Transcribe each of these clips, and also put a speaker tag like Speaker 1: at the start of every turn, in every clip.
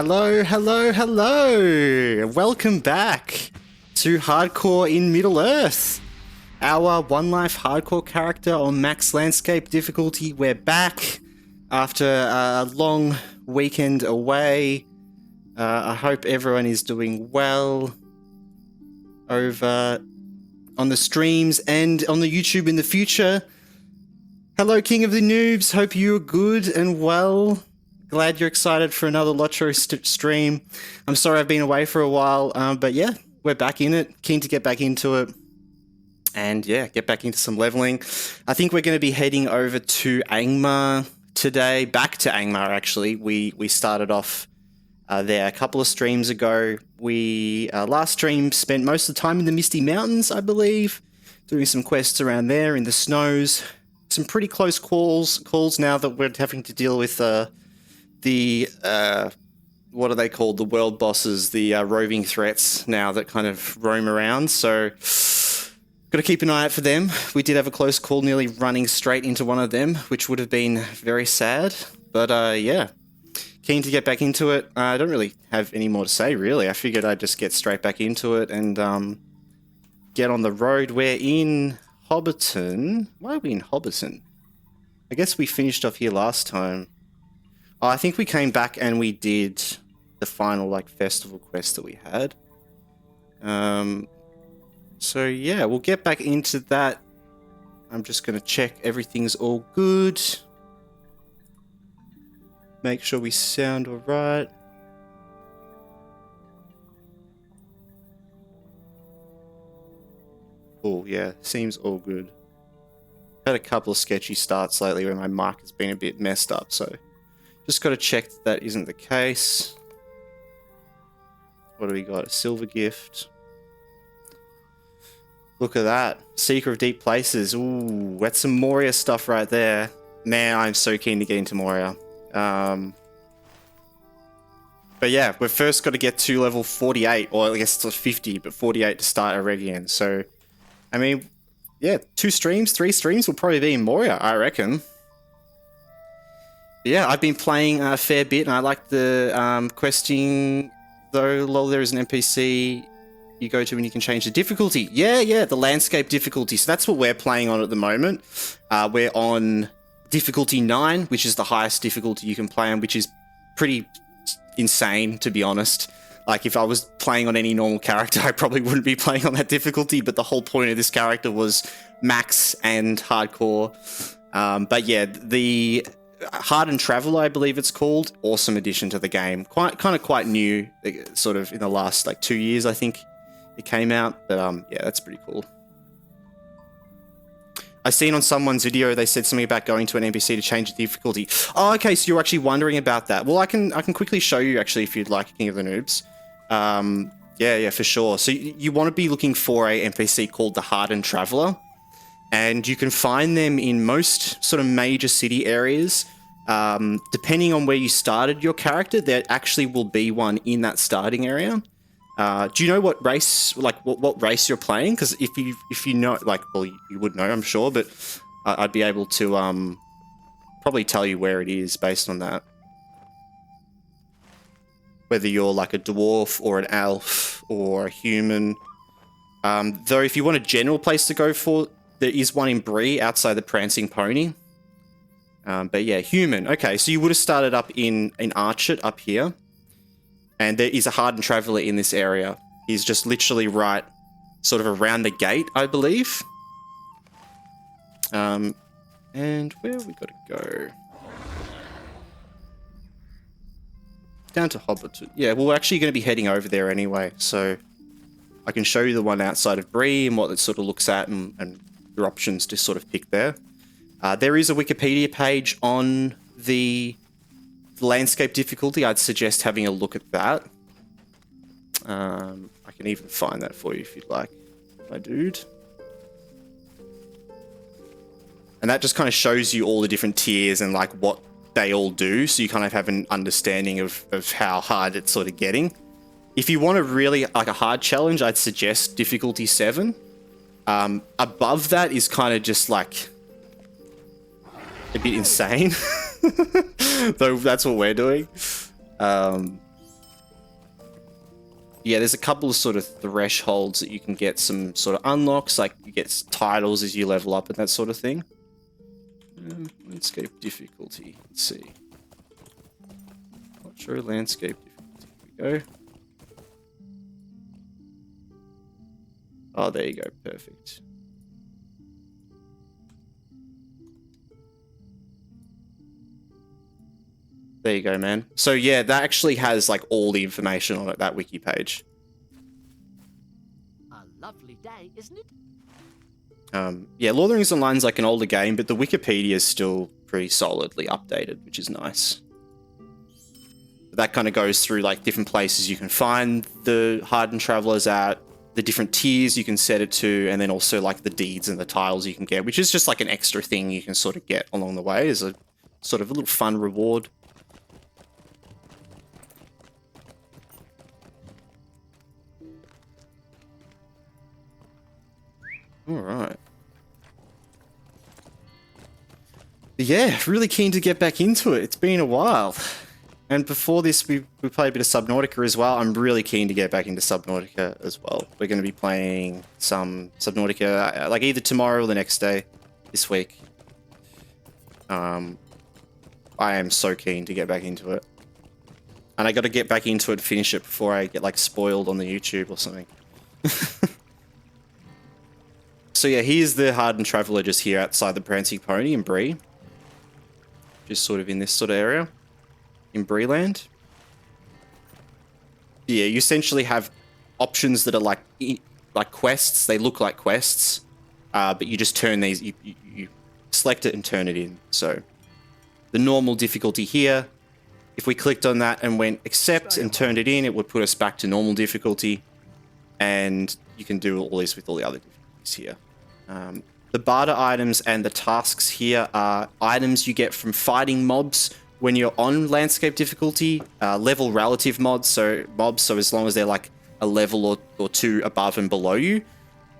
Speaker 1: Hello, hello, hello! Welcome back to Hardcore in Middle-earth. Our One Life Hardcore character on Max Landscape Difficulty. We're back after a long weekend away. I hope everyone is doing well over on the streams and on the YouTube in the future. Hello, King of the Noobs. Hope you're good and well. Glad you're excited for another LOTRO stream. I'm sorry I've been away for a while, but yeah, we're back in it. Keen to get back into it. And yeah, get back into some leveling. I think we're going to be heading over to Angmar today. Back to Angmar, actually. We started off there a couple of streams ago. We, last stream, spent most of the time in the Misty Mountains, I believe, doing some quests around there in the snows. Some pretty close calls now that we're having to deal with what are they called? The world bosses, the roving threats now that kind of roam around. So got to keep an eye out for them. We did have a close call, nearly running straight into one of them, which would have been very sad. But yeah, keen to get back into it. I don't really have any more to say, really. I figured I'd just get straight back into it and get on the road. We're in Hobbiton. Why are we in Hobbiton? I guess we finished off here last time. Oh, I think we came back and we did the final festival quest that we had. So yeah, we'll get back into that. I'm just going to check everything's all good. Make sure we sound all right. Oh yeah, seems all good. Had a couple of sketchy starts lately where my mic has been a bit messed up, so just got to check that isn't the case. What do we got? A silver gift. Look at that. Seeker of Deep Places. Ooh, that's some Moria stuff right there. Man, I'm so keen to get into Moria. But yeah, we've first got to get to level 48, or I guess it's 50, but 48 to start Eregion. So, I mean, yeah, 2 streams, 3 streams will probably be in Moria, I reckon. Yeah, I've been playing a fair bit, and I like the questing, though. Lol, there is an NPC you go to and you can change the difficulty. Yeah, the landscape difficulty. So that's what we're playing on at the moment. We're on difficulty 9, which is the highest difficulty you can play on, which is pretty insane, to be honest. Like, if I was playing on any normal character, I probably wouldn't be playing on that difficulty, but the whole point of this character was max and hardcore. But yeah, the Hardened Traveler, I believe it's called, awesome addition to the game. Quite new, sort of in the last 2 years, I think it came out. But yeah, that's pretty cool. I seen on someone's video they said something about going to an NPC to change the difficulty. Oh, okay, so you're actually wondering about that. Well, I can quickly show you actually if you'd like, King of the Noobs. Yeah, for sure. So you want to be looking for a NPC called the Hardened Traveler, and you can find them in most sort of major city areas. Depending on where you started your character, there actually will be one in that starting area. Do you know what race, what race you're playing? Because if you know, well, you would know, I'm sure, but I'd be able to probably tell you where it is based on that. Whether you're like a dwarf or an elf or a human. Though if you want a general place to go for, there is one in Bree outside the Prancing Pony. But yeah, human. Okay, so you would have started up in Archet up here. And there is a Hardened Traveler in this area. He's just literally right sort of around the gate, I believe. And where have we got to go? Down to Hobbiton. Yeah, well, we're actually going to be heading over there anyway. So I can show you the one outside of Bree and what it sort of looks at and your options to sort of pick there. There is a Wikipedia page on the landscape difficulty. I'd suggest having a look at that. I can even find that for you if you'd like, my dude. And that just kind of shows you all the different tiers and what they all do, so you kind of have an understanding of how hard it's sort of getting. If you want a really a hard challenge, I'd suggest difficulty 7. Above that is kind of just a bit insane. Though that's what we're doing. Yeah, there's a couple of sort of thresholds that you can get some sort of unlocks, like you get titles as you level up and that sort of thing. Landscape difficulty. Let's see. LOTRO landscape difficulty. Here we go. Oh, there you go. Perfect. There you go, man. So yeah, that actually has like all the information on it, that wiki page.
Speaker 2: A lovely day, isn't it?
Speaker 1: Yeah, Lord of the Rings Online is like an older game, but the Wikipedia is still pretty solidly updated, which is nice. That kind of goes through like different places you can find the hardened travelers at, the different tiers you can set it to, and then also like the deeds and the tiles you can get, which is just like an extra thing you can sort of get along the way as a sort of a little fun reward. All right. Yeah, really keen to get back into it. It's been a while. And before this, we played a bit of Subnautica as well. I'm really keen to get back into Subnautica as well. We're going to be playing some Subnautica, like either tomorrow or the next day this week. I am so keen to get back into it. And I got to get back into it, finish it before I get like spoiled on the YouTube or something. So yeah, here's the hardened traveler just here outside the Prancing Pony in Bree. Just sort of in this sort of area. In Breeland. Yeah, you essentially have options that are like quests. They look like quests. But you just turn these, you select it and turn it in. So the normal difficulty here, if we clicked on that and went accept and turned it in, it would put us back to normal difficulty. And you can do all this with all the other difficulties here. The barter items and the tasks here are items you get from fighting mobs when you're on landscape difficulty, level relative mobs, so as long as they're like a level or two above and below you,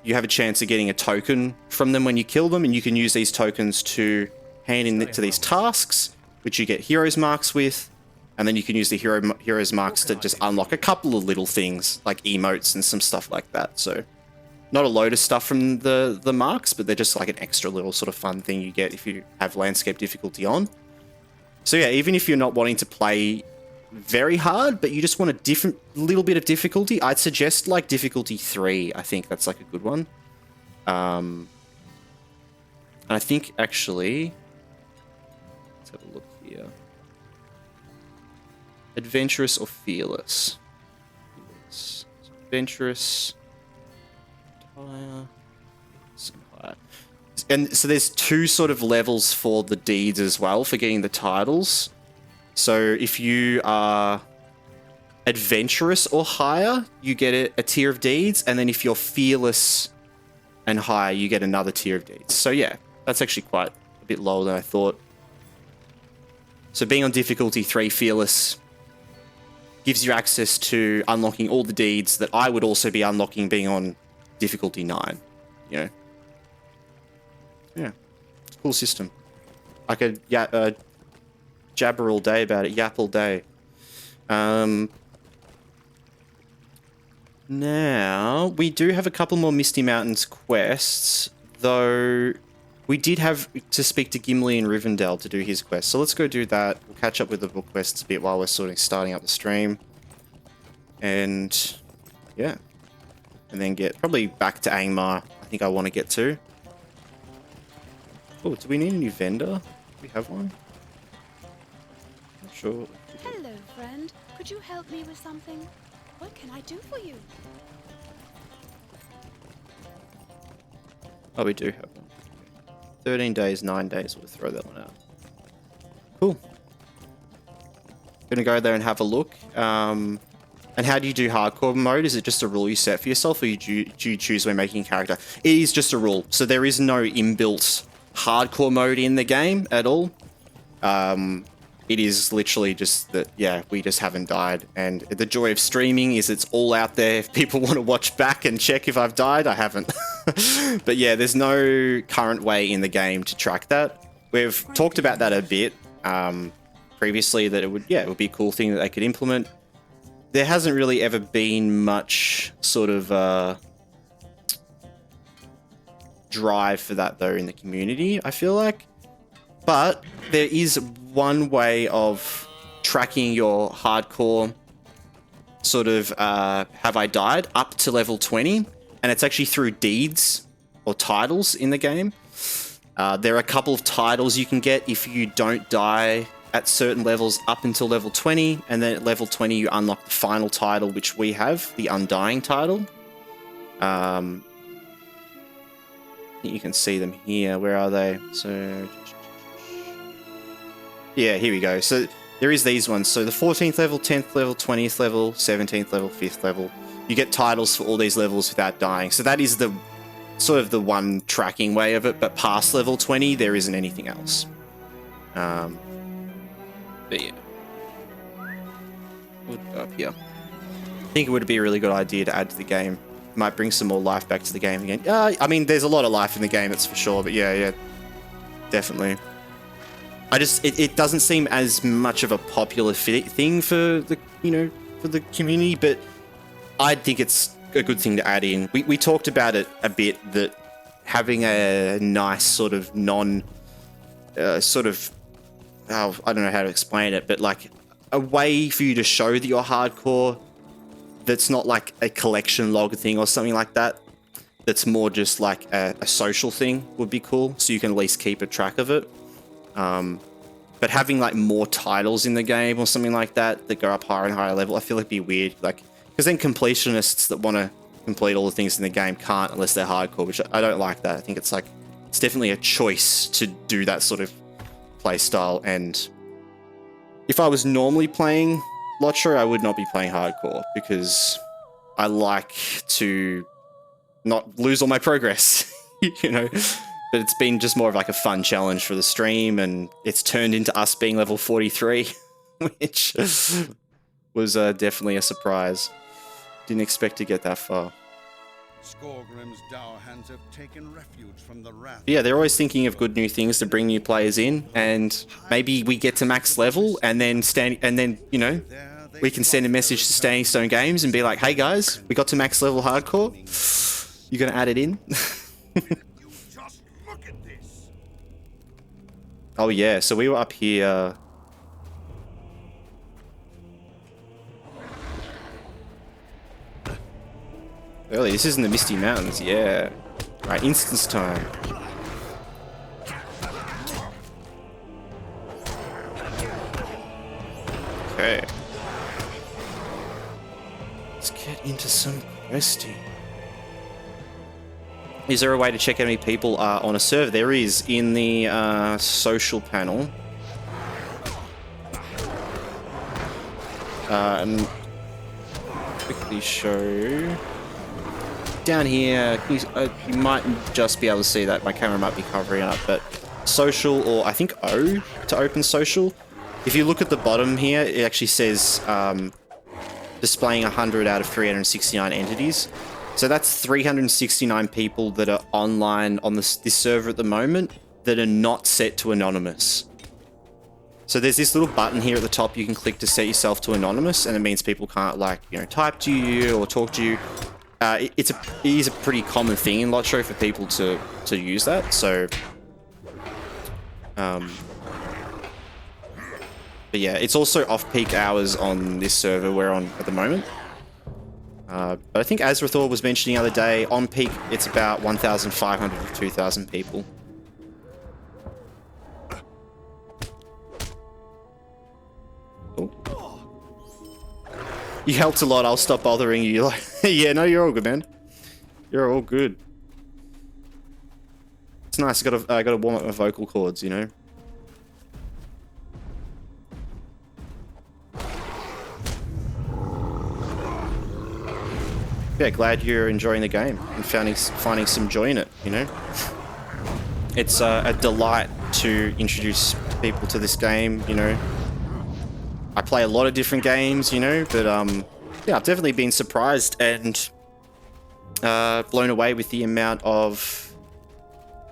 Speaker 1: you have a chance of getting a token from them when you kill them, and you can use these tokens to hand in to these tasks, which you get heroes marks with, and then you can use the heroes marks to just unlock a couple of little things like emotes and some stuff like that. So not a load of stuff from the marks, but they're just like an extra little sort of fun thing you get if you have landscape difficulty on. So yeah, even if you're not wanting to play very hard, but you just want a little bit of difficulty, I'd suggest like difficulty 3. I think that's like a good one. And I think actually, let's have a look here. Adventurous or fearless? So adventurous. Higher. And so there's 2 sort of levels for the deeds as well for getting the titles. So if you are adventurous or higher, you get a tier of deeds, and then if you're fearless and higher, you get another tier of deeds. So yeah, that's actually quite a bit lower than I thought. So being on difficulty 3, fearless, gives you access to unlocking all the deeds that I would also be unlocking being on difficulty 9, you know. Yeah, it's a cool system. I could jabber all day about it, yap all day. Now, we do have a couple more Misty Mountains quests, though we did have to speak to Gimli and Rivendell to do his quest. So let's go do that. We'll catch up with the book quests a bit while we're sort of starting up the stream. And yeah. And then get probably back to Angmar. I think I want to get to. Oh, do we need a new vendor? Do we have one? Not sure.
Speaker 3: Hello, friend. Could you help me with something? What can I do for you?
Speaker 1: Oh, we do have one. 13 days, 9 days. We'll throw that one out. Cool. Gonna go there and have a look. And how do you do hardcore mode? Is it just a rule you set for yourself, or do you choose when making a character? It is just a rule. So there is no inbuilt hardcore mode in the game at all. It is literally just that, yeah, we just haven't died. And the joy of streaming is it's all out there. If people want to watch back and check if I've died, I haven't. But yeah, there's no current way in the game to track that. We've talked about that a bit previously, that it would be a cool thing that they could implement. there hasn't really ever been much sort of drive for that though in the community, I feel like. But there is one way of tracking your hardcore sort of have I died up to level 20, and it's actually through deeds or titles in the game. There are a couple of titles you can get if you don't die at certain levels up until level 20, and then at level 20 you unlock the final title, which we have, the Undying title. I think you can see them here. Where are they? So yeah, here we go. So there is these ones. So the 14th level, 10th level, 20th level, 17th level, 5th level. You get titles for all these levels without dying. So that is the sort of the one tracking way of it. But past level 20, there isn't anything else. But yeah. We'll go up here. I think it would be a really good idea to add to the game. Might bring some more life back to the game again. I mean, there's a lot of life in the game, that's for sure. But yeah, definitely. It doesn't seem as much of a popular thing for the, for the community, but I think it's a good thing to add in. We talked about it a bit, that having a nice sort of I don't know how to explain it, but like a way for you to show that you're hardcore that's not like a collection log thing or something like that. That's more just like a social thing would be cool, so you can at least keep a track of it. But having like more titles in the game or something like that go up higher and higher level, I feel like it'd be weird. Like, because then completionists that want to complete all the things in the game can't unless they're hardcore, which I don't like that. I think it's definitely a choice to do that sort of play style. And if I was normally playing LOTRO, I would not be playing hardcore, because I like to not lose all my progress, But it's been just more of like a fun challenge for the stream, and it's turned into us being level 43, which was definitely a surprise. Didn't expect to get that far.
Speaker 2: Skorgrim's dour hands have taken refuge from the wrath.
Speaker 1: Yeah, they're always thinking of good new things to bring new players in, and maybe we get to max level, and then we can send a message to Standing Stone Games and be like, "Hey guys, we got to max level hardcore. You gonna add it in?" Oh yeah, so we were up here. Early, this is in the Misty Mountains, yeah. Right, instance time. Okay. Let's get into some questing. Is there a way to check how many people are on a server? There is, in the social panel. And quickly show. Down here, you might just be able to see that. My camera might be covering up, but social, or I think O to open social. If you look at the bottom here, it actually says displaying 100 out of 369 entities. So that's 369 people that are online on this server at the moment that are not set to anonymous. So there's this little button here at the top you can click to set yourself to anonymous, and it means people can't type to you or talk to you. It is a pretty common thing in LOTRO for people to use that. So, but yeah, it's also off-peak hours on this server we're on at the moment. But I think Azrathor was mentioning the other day, on peak it's about 1,500 to 2,000 people. Oh. You helped a lot, I'll stop bothering you. Like, yeah, no, you're all good, man. You're all good. It's nice, I gotta warm up my vocal cords, Yeah, glad you're enjoying the game and finding some joy in it, It's a delight to introduce people to this game, I play a lot of different games, but yeah, I've definitely been surprised and blown away with the amount of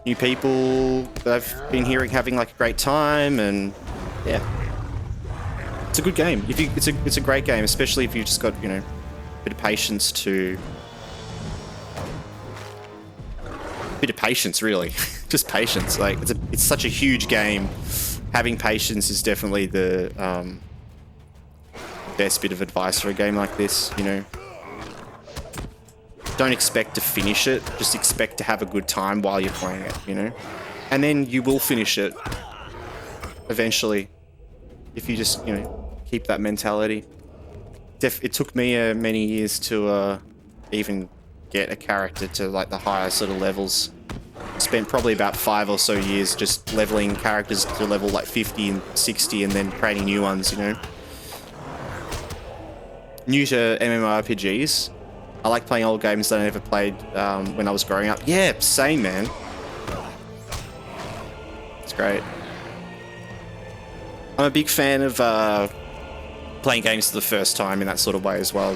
Speaker 1: new people that I've been hearing having like a great time, and yeah. it's a good game. It's a great game, especially if you've just got, you know, a bit of patience to... bit of patience, really. Just patience. Like, it's such a huge game. Having patience is definitely the best bit of advice for a game like this, you know. Don't expect to finish it, just expect to have a good time while you're playing it, you know? And then you will finish it eventually if you just, you know, keep that mentality. It took me many years to even get a character to like the higher sort of levels. Spent probably about 5 or so years just leveling characters to level like 50 and 60 and then creating new ones, you know? New to MMORPGs. I like playing old games that I never played when I was growing up. Yeah, same, man. It's great. I'm a big fan of playing games for the first time in that sort of way as well.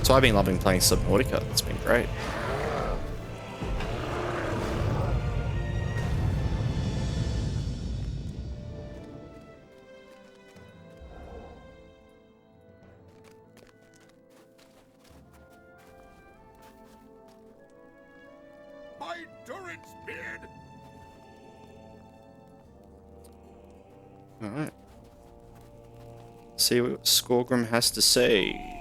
Speaker 1: So I've been loving playing Subnautica. It's been great.
Speaker 2: My Durance beard!
Speaker 1: Alright. See what Skorgrim has to say.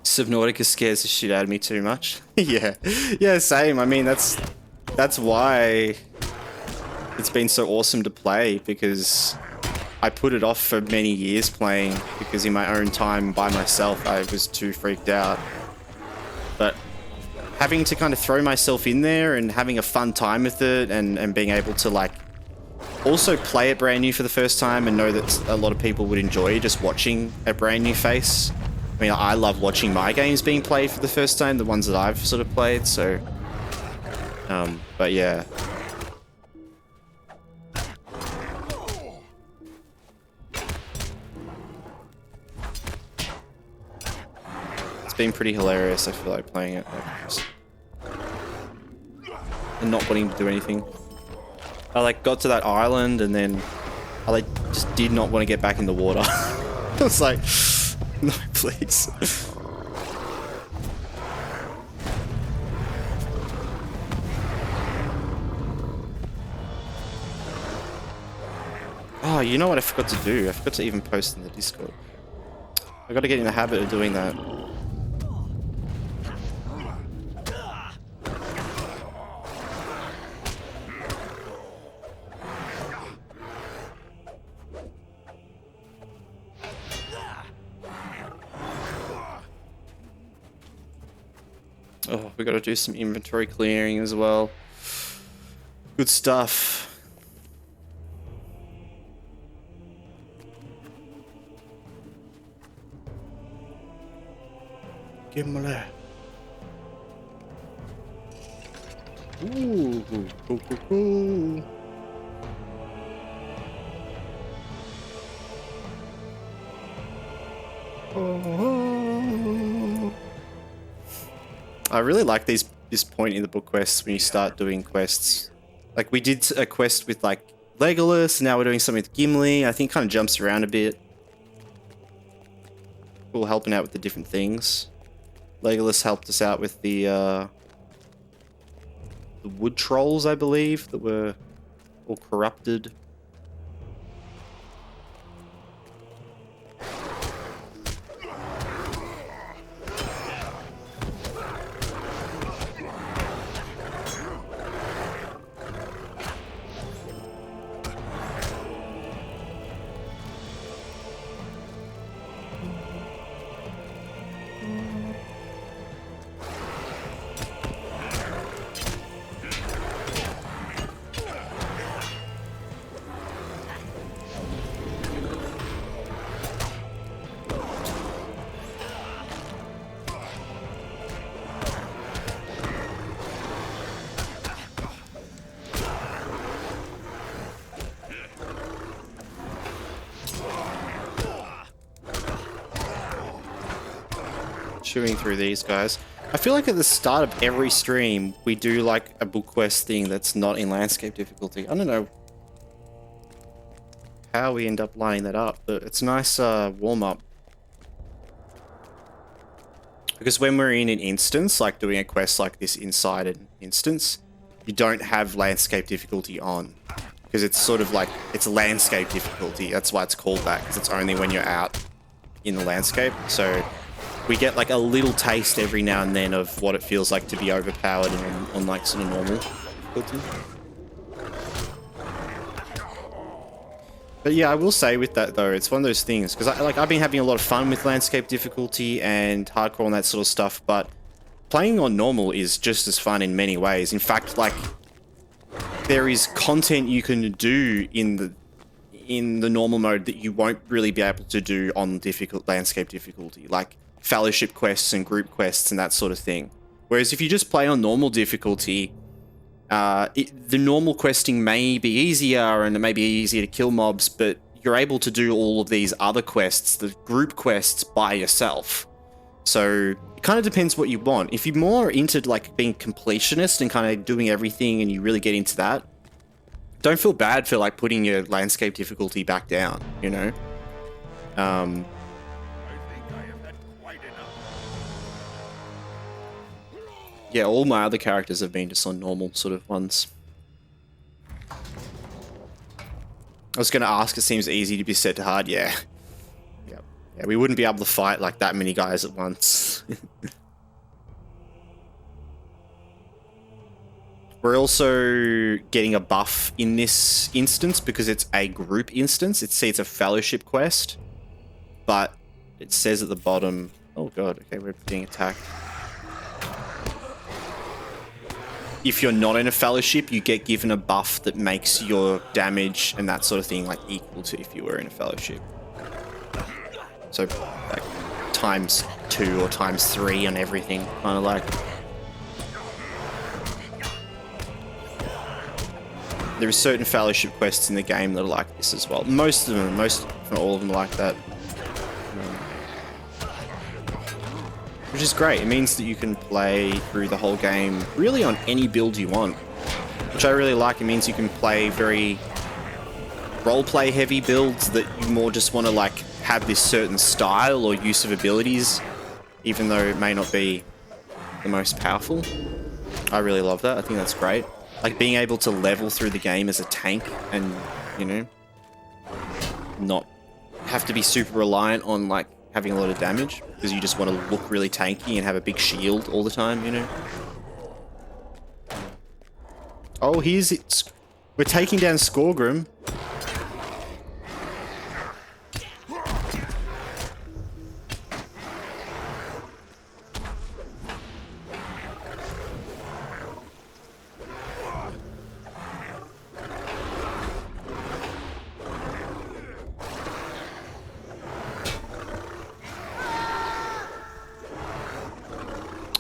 Speaker 1: Subnautica scares the shit out of me too much. Yeah. Yeah, same. I mean, that's why it's been so awesome to play, because I put it off for many years playing, because in my own time by myself I was too freaked out. But having to kind of throw myself in there and having a fun time with it, and being able to like also play it brand new for the first time and know that a lot of people would enjoy just watching a brand new face. I mean, I love watching my games being played for the first time, the ones that I've sort of played, so... but yeah. It's been pretty hilarious, I feel like, playing it. And not wanting to do anything. I, like, got to that island, and then I, like, just did not want to get back in the water. I was like... No, please. Oh, you know what I forgot to do? I forgot to even post in the Discord. I gotta get in the habit of doing that. Oh, we gotta do some inventory clearing as well. Good stuff. Gimli. Ooh, cool, cool, cool. Oh. I really like this point in the book quests when you start doing quests. Like, we did a quest with, like, Legolas, now we're doing something with Gimli. I think it kind of jumps around a bit. Cool, helping out with the different things. Legolas helped us out with the wood trolls, I believe, that were all corrupted. chewing through these guys. I feel like at the start of every stream, we do like a book quest thing that's not in landscape difficulty. I don't know how we end up lining that up, but it's a nice warm-up. Because when we're in an instance, like doing a quest like this inside an instance, you don't have landscape difficulty on. Because it's sort of like, it's landscape difficulty. That's why it's called that, because it's only when you're out in the landscape. So we get like a little taste every now and then of what it feels like to be overpowered on like sort of normal difficulty. But yeah, I will say with that though, it's one of those things, because I've been having a lot of fun with landscape difficulty and hardcore and that sort of stuff, but playing on normal is just as fun in many ways. In fact, like, there is content you can do in the normal mode that you won't really be able to do on landscape difficulty, like fellowship quests and group quests and that sort of thing. Whereas if you just play on normal difficulty, the normal questing may be easier and it may be easier to kill mobs, but you're able to do all of these other quests, the group quests, by yourself. So it kind of depends what you want. If you're more into like being completionist and kind of doing everything and you really get into that, don't feel bad for like putting your landscape difficulty back down, you know?
Speaker 2: I think I have had quite enough.
Speaker 1: Yeah, all my other characters have been just on normal sort of ones. I was going to ask, it seems easy to be set to hard. Yeah. Yeah, we wouldn't be able to fight like that many guys at once. We're also getting a buff in this instance because it's a group instance. It's a fellowship quest, but it says at the bottom, oh god, okay, we're being attacked. If you're not in a fellowship, you get given a buff that makes your damage and that sort of thing like equal to if you were in a fellowship. So like ×2 or ×3 on everything, kind of like. There are certain fellowship quests in the game that are like this as well. Most of them, if not all of them, are like that. Which is great. It means that you can play through the whole game really on any build you want. Which I really like. It means you can play very roleplay heavy builds that you more just want to like have this certain style or use of abilities, even though it may not be the most powerful. I really love that. I think that's great. Like being able to level through the game as a tank and, you know, not have to be super reliant on like having a lot of damage because you just want to look really tanky and have a big shield all the time, you know. Oh, here's it. We're taking down Skorgrim.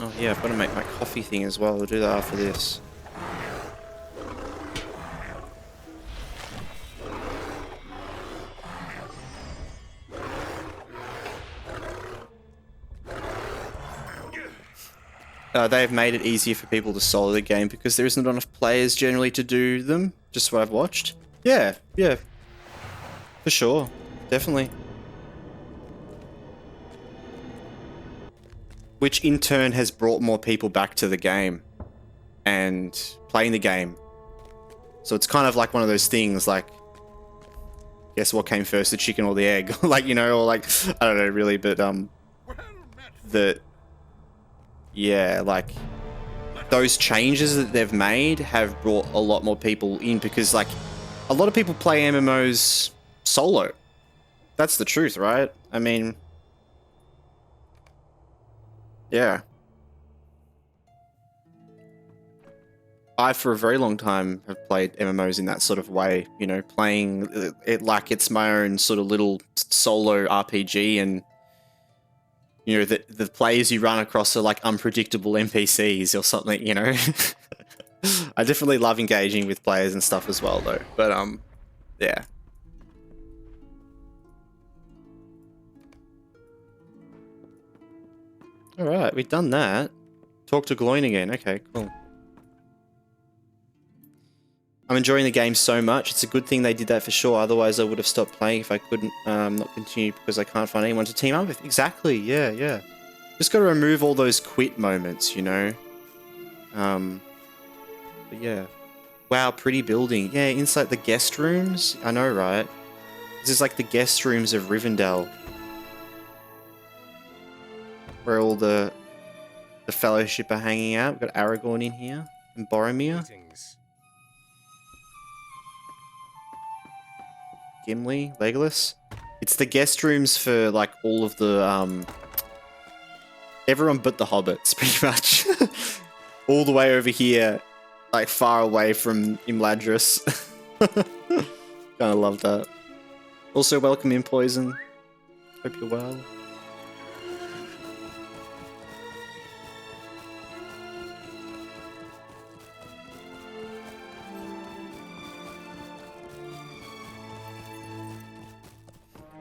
Speaker 1: Oh yeah, I've got to make my coffee thing as well. We'll do that after this. They have made it easier for people to solo the game because there isn't enough players generally to do them, just what I've watched. Yeah, yeah. For sure. Definitely. Which in turn has brought more people back to the game and playing the game. So it's kind of like one of those things like, guess what came first, the chicken or the egg? Like, you know, or like, I don't know really, but yeah, like those changes that they've made have brought a lot more people in because like a lot of people play MMOs solo. That's the truth, right? I mean, yeah. I, for a very long time, have played MMOs in that sort of way, you know, playing it like it's my own sort of little solo RPG, and, you know, the players you run across are like unpredictable NPCs or something, you know. I definitely love engaging with players and stuff as well, though, but, yeah. Alright, we've done that. Talk to Gloin again. Okay, cool. I'm enjoying the game so much. It's a good thing they did that for sure. Otherwise, I would have stopped playing if I couldn't not continue because I can't find anyone to team up with. Exactly. Yeah, yeah. Just got to remove all those quit moments, you know. But yeah. Wow, pretty building. Yeah, inside the guest rooms. I know, right? This is like the guest rooms of Rivendell, where all the Fellowship are hanging out. We've got Aragorn in here and Boromir. Gimli, Legolas. It's the guest rooms for like all of the everyone but the hobbits, pretty much. All the way over here, like far away from Imladris. Kinda love that. Also, welcome in, Poison. Hope you're well.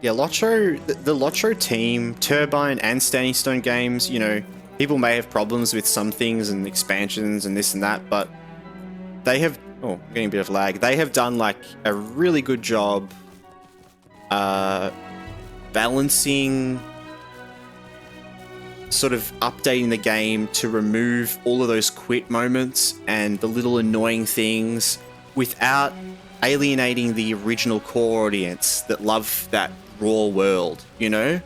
Speaker 1: Yeah, LOTRO, the LOTRO team, Turbine and Standing Stone Games, you know, people may have problems with some things and expansions and this and that, but they have, oh, I'm getting a bit of lag. They have done like a really good job balancing, sort of updating the game to remove all of those quit moments and the little annoying things without alienating the original core audience that love that raw world, you know?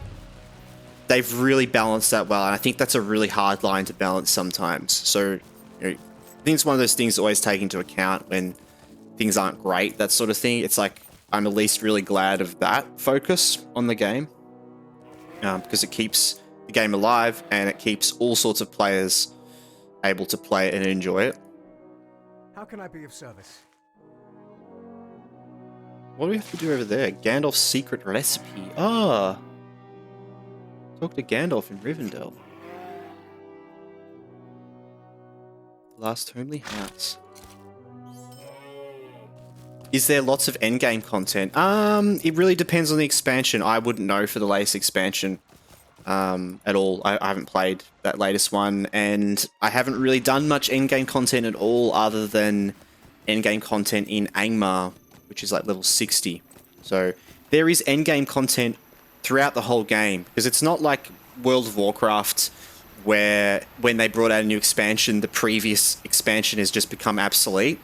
Speaker 1: They've really balanced that well, and I think that's a really hard line to balance sometimes. So, you know, I think it's one of those things to always take into account when things aren't great, that sort of thing. It's like, I'm at least really glad of that focus on the game, because it keeps the game alive and it keeps all sorts of players able to play it and enjoy it.
Speaker 4: How can I be of service?
Speaker 1: What do we have to do over there? Gandalf's secret recipe. Ah! Talk to Gandalf in Rivendell. Last homely house. Is there lots of endgame content? It really depends on the expansion. I wouldn't know for the latest expansion at all. I haven't played that latest one, and I haven't really done much endgame content at all other than endgame content in Angmar, which is like level 60. So there is endgame content throughout the whole game, because it's not like World of Warcraft where when they brought out a new expansion, the previous expansion has just become obsolete.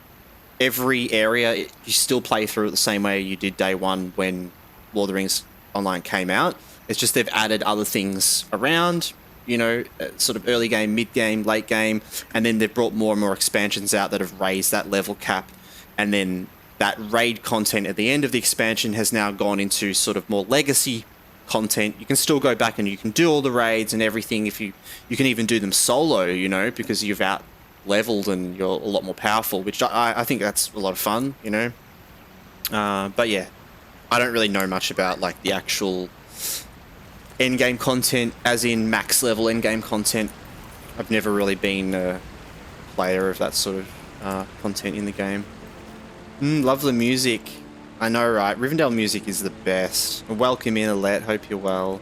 Speaker 1: Every area, you still play through it the same way you did day one when Lord of the Rings Online came out. It's just they've added other things around, you know, sort of early game, mid game, late game, and then they've brought more and more expansions out that have raised that level cap, and then that raid content at the end of the expansion has now gone into sort of more legacy content. You can still go back and you can do all the raids and everything. If you can even do them solo, you know, because you've out leveled and you're a lot more powerful, which I think that's a lot of fun, you know. But yeah, I don't really know much about like the actual endgame content, as in max level endgame content. I've never really been a player of that sort of content in the game. Love the music. I know, right? Rivendell music is the best. Welcome in, Alette. Hope you're well.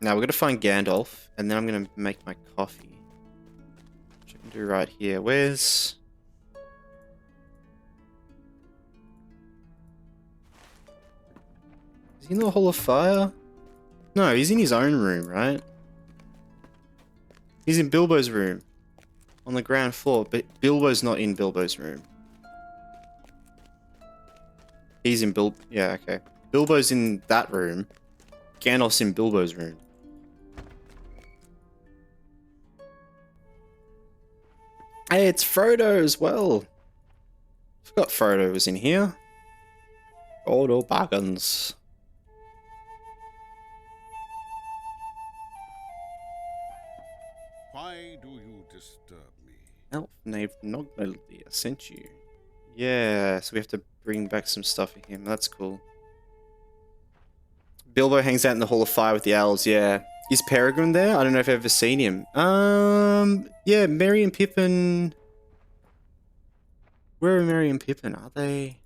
Speaker 1: Now we're going to find Gandalf, and then I'm going to make my coffee, which I can do right here. Where's... Is he in the Hall of Fire? No, he's in his own room, right? He's in Bilbo's room on the ground floor, but Bilbo's not in Bilbo's room. He's in yeah, okay. Bilbo's in that room. Gandalf's in Bilbo's room. Hey, it's Frodo as well. Forgot Frodo was in here. Frodo Baggins.
Speaker 2: Why do you disturb me?
Speaker 1: Elf Knave Nogmelody, I sent you. Yeah, so we have to bring back some stuff for him. That's cool. Bilbo hangs out in the Hall of Fire with the owls, yeah. Is Peregrine there? I don't know if I've ever seen him. Yeah, Merry and Pippin... Where are Merry and Pippin? Are they...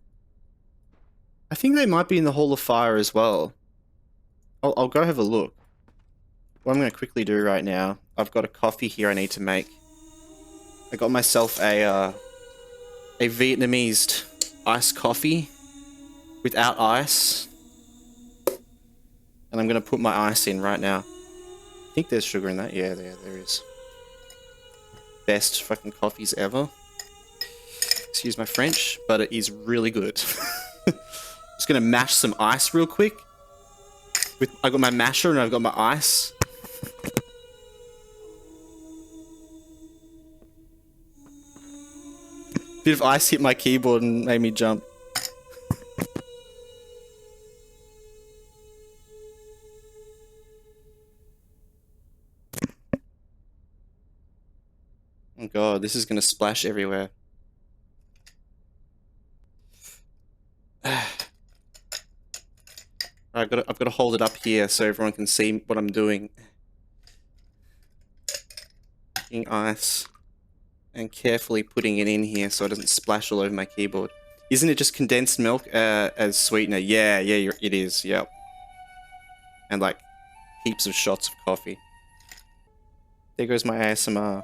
Speaker 1: I think they might be in the Hall of Fire as well. I'll go have a look. What I'm going to quickly do right now, I've got a coffee here I need to make. I got myself a Vietnamese iced coffee without ice. And I'm going to put my ice in right now. I think there's sugar in that. Yeah, there is. Best fucking coffees ever. Excuse my French, but it is really good. Just going to mash some ice real quick. I got my masher and I've got my ice. Bit of ice hit my keyboard and made me jump. Oh god, this is gonna splash everywhere. I've got to hold it up here so everyone can see what I'm doing. Taking ice and carefully putting it in here so it doesn't splash all over my keyboard. Isn't it just condensed milk as sweetener? Yeah, it is. Yep. And like heaps of shots of coffee. There goes my ASMR.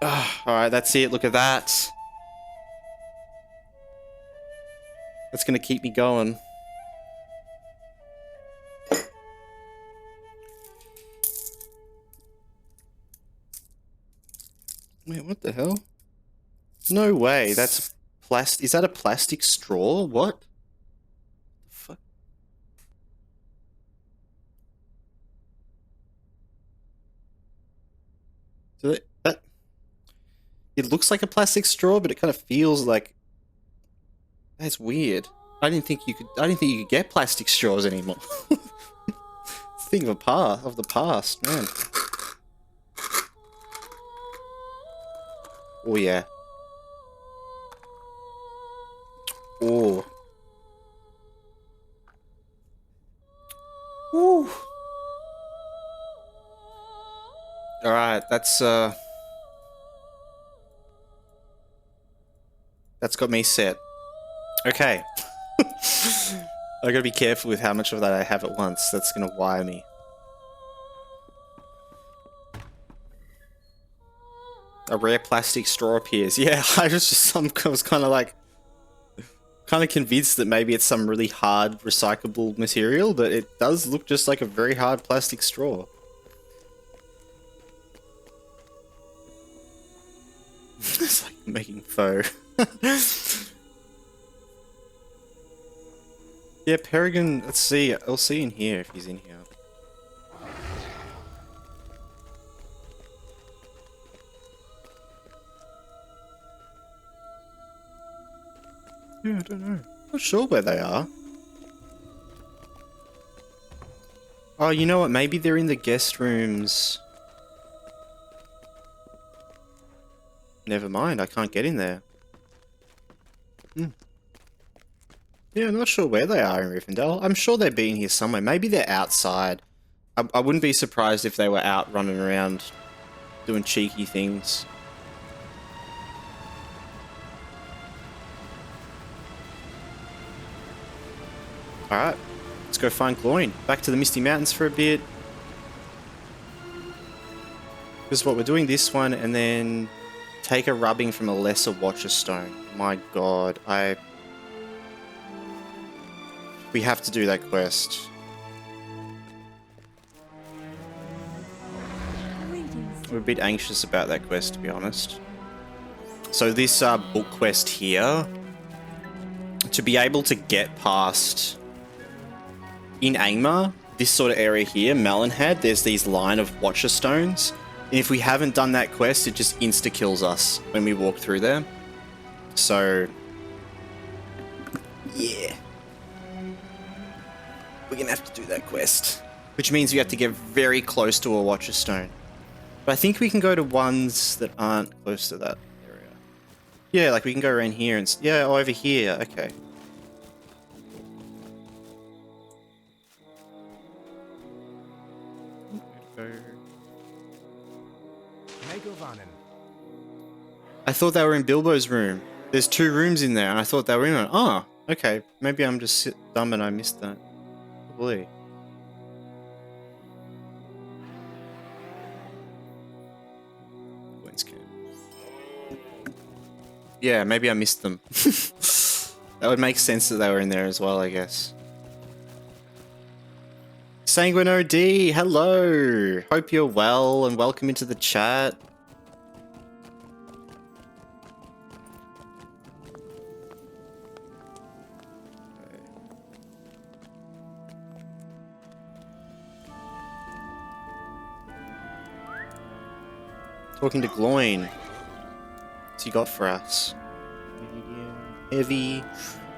Speaker 1: Alright, that's it. Look at that. That's gonna keep me going. Wait, what the hell? No way, that's plastic. Is that a plastic straw? What? The fuck? It looks like a plastic straw, but it kind of feels like... That's weird. I didn't think you could get plastic straws anymore. It's a thing of the past, man. Oh yeah. Oh. Woo. Alright, that's got me set. Okay. I gotta be careful with how much of that I have at once. That's gonna wire me. A rare plastic straw appears. Yeah, I was kind of like... kind of convinced that maybe it's some really hard recyclable material, but it does look just like a very hard plastic straw. It's like making faux. Yeah, Peregrine, let's see. I'll see in here if he's in here. Yeah, I don't know. Not sure where they are. Oh, you know what? Maybe they're in the guest rooms. Never mind, I can't get in there. Yeah, I'm not sure where they are in Rivendell. I'm sure they'd be in here somewhere. Maybe they're outside. I wouldn't be surprised if they were out running around doing cheeky things. Alright, let's go find Gloin. Back to the Misty Mountains for a bit. Because what we're doing this one and then take a rubbing from a lesser Watcher Stone. My god, we have to do that quest. We're a bit anxious about that quest, to be honest. So this book quest here, to be able to get past in Angmar, this sort of area here, Melonhead, there's these line of Watcher Stones. And if we haven't done that quest, it just insta-kills us when we walk through there. So, yeah. We're gonna have to do that quest. Which means we have to get very close to a Watcher Stone. But I think we can go to ones that aren't close to that area. Yeah, like we can go around here and... Yeah, over here. Okay. I thought they were in Bilbo's room. There's 2 rooms in there, and I thought they were in it. Oh, Okay, maybe I'm just dumb and I missed that. Probably. Yeah, maybe I missed them. That would make sense that they were in there as well, I guess. Sanguine OD, hello! Hope you're well and welcome into the chat. Talking to Gloin. What's he got for us? Medium, heavy.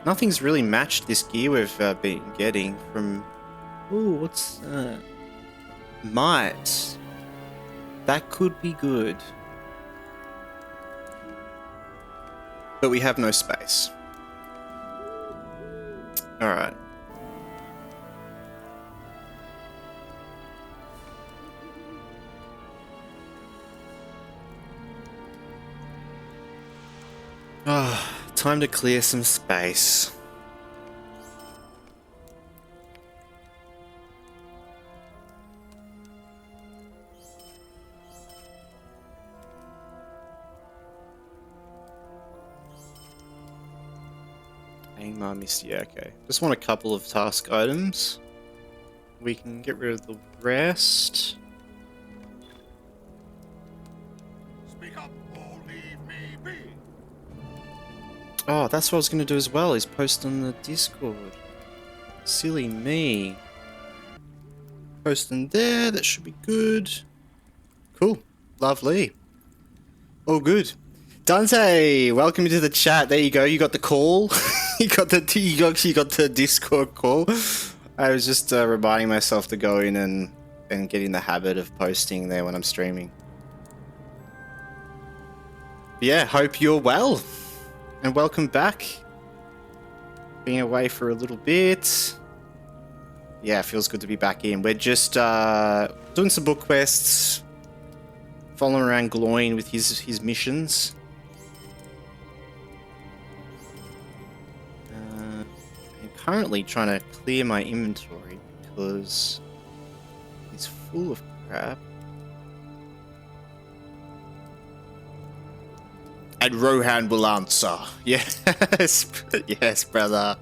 Speaker 1: Nothing's really matched this gear we've been getting from... Ooh, what's that? Might. That could be good. But we have no space. Alright. Ah, time to clear some space. Misty, yeah, okay. Just want a couple of task items. We can get rid of the rest.
Speaker 2: Speak up or leave me be.
Speaker 1: Oh, that's what I was going to do as well, is post on the Discord. Silly me. Post in there, that should be good. Cool. Lovely. All good. Dante, welcome to the chat. There you go. You got the call. you got the Discord call. I was just reminding myself to go in and get in the habit of posting there when I'm streaming. Yeah, hope you're well. And welcome back. Being away for a little bit. Yeah, it feels good to be back in. We're just doing some book quests. Following around Gloin with his missions. I'm currently trying to clear my inventory because it's full of crap. And Rohan will answer. Yes, yes, brother.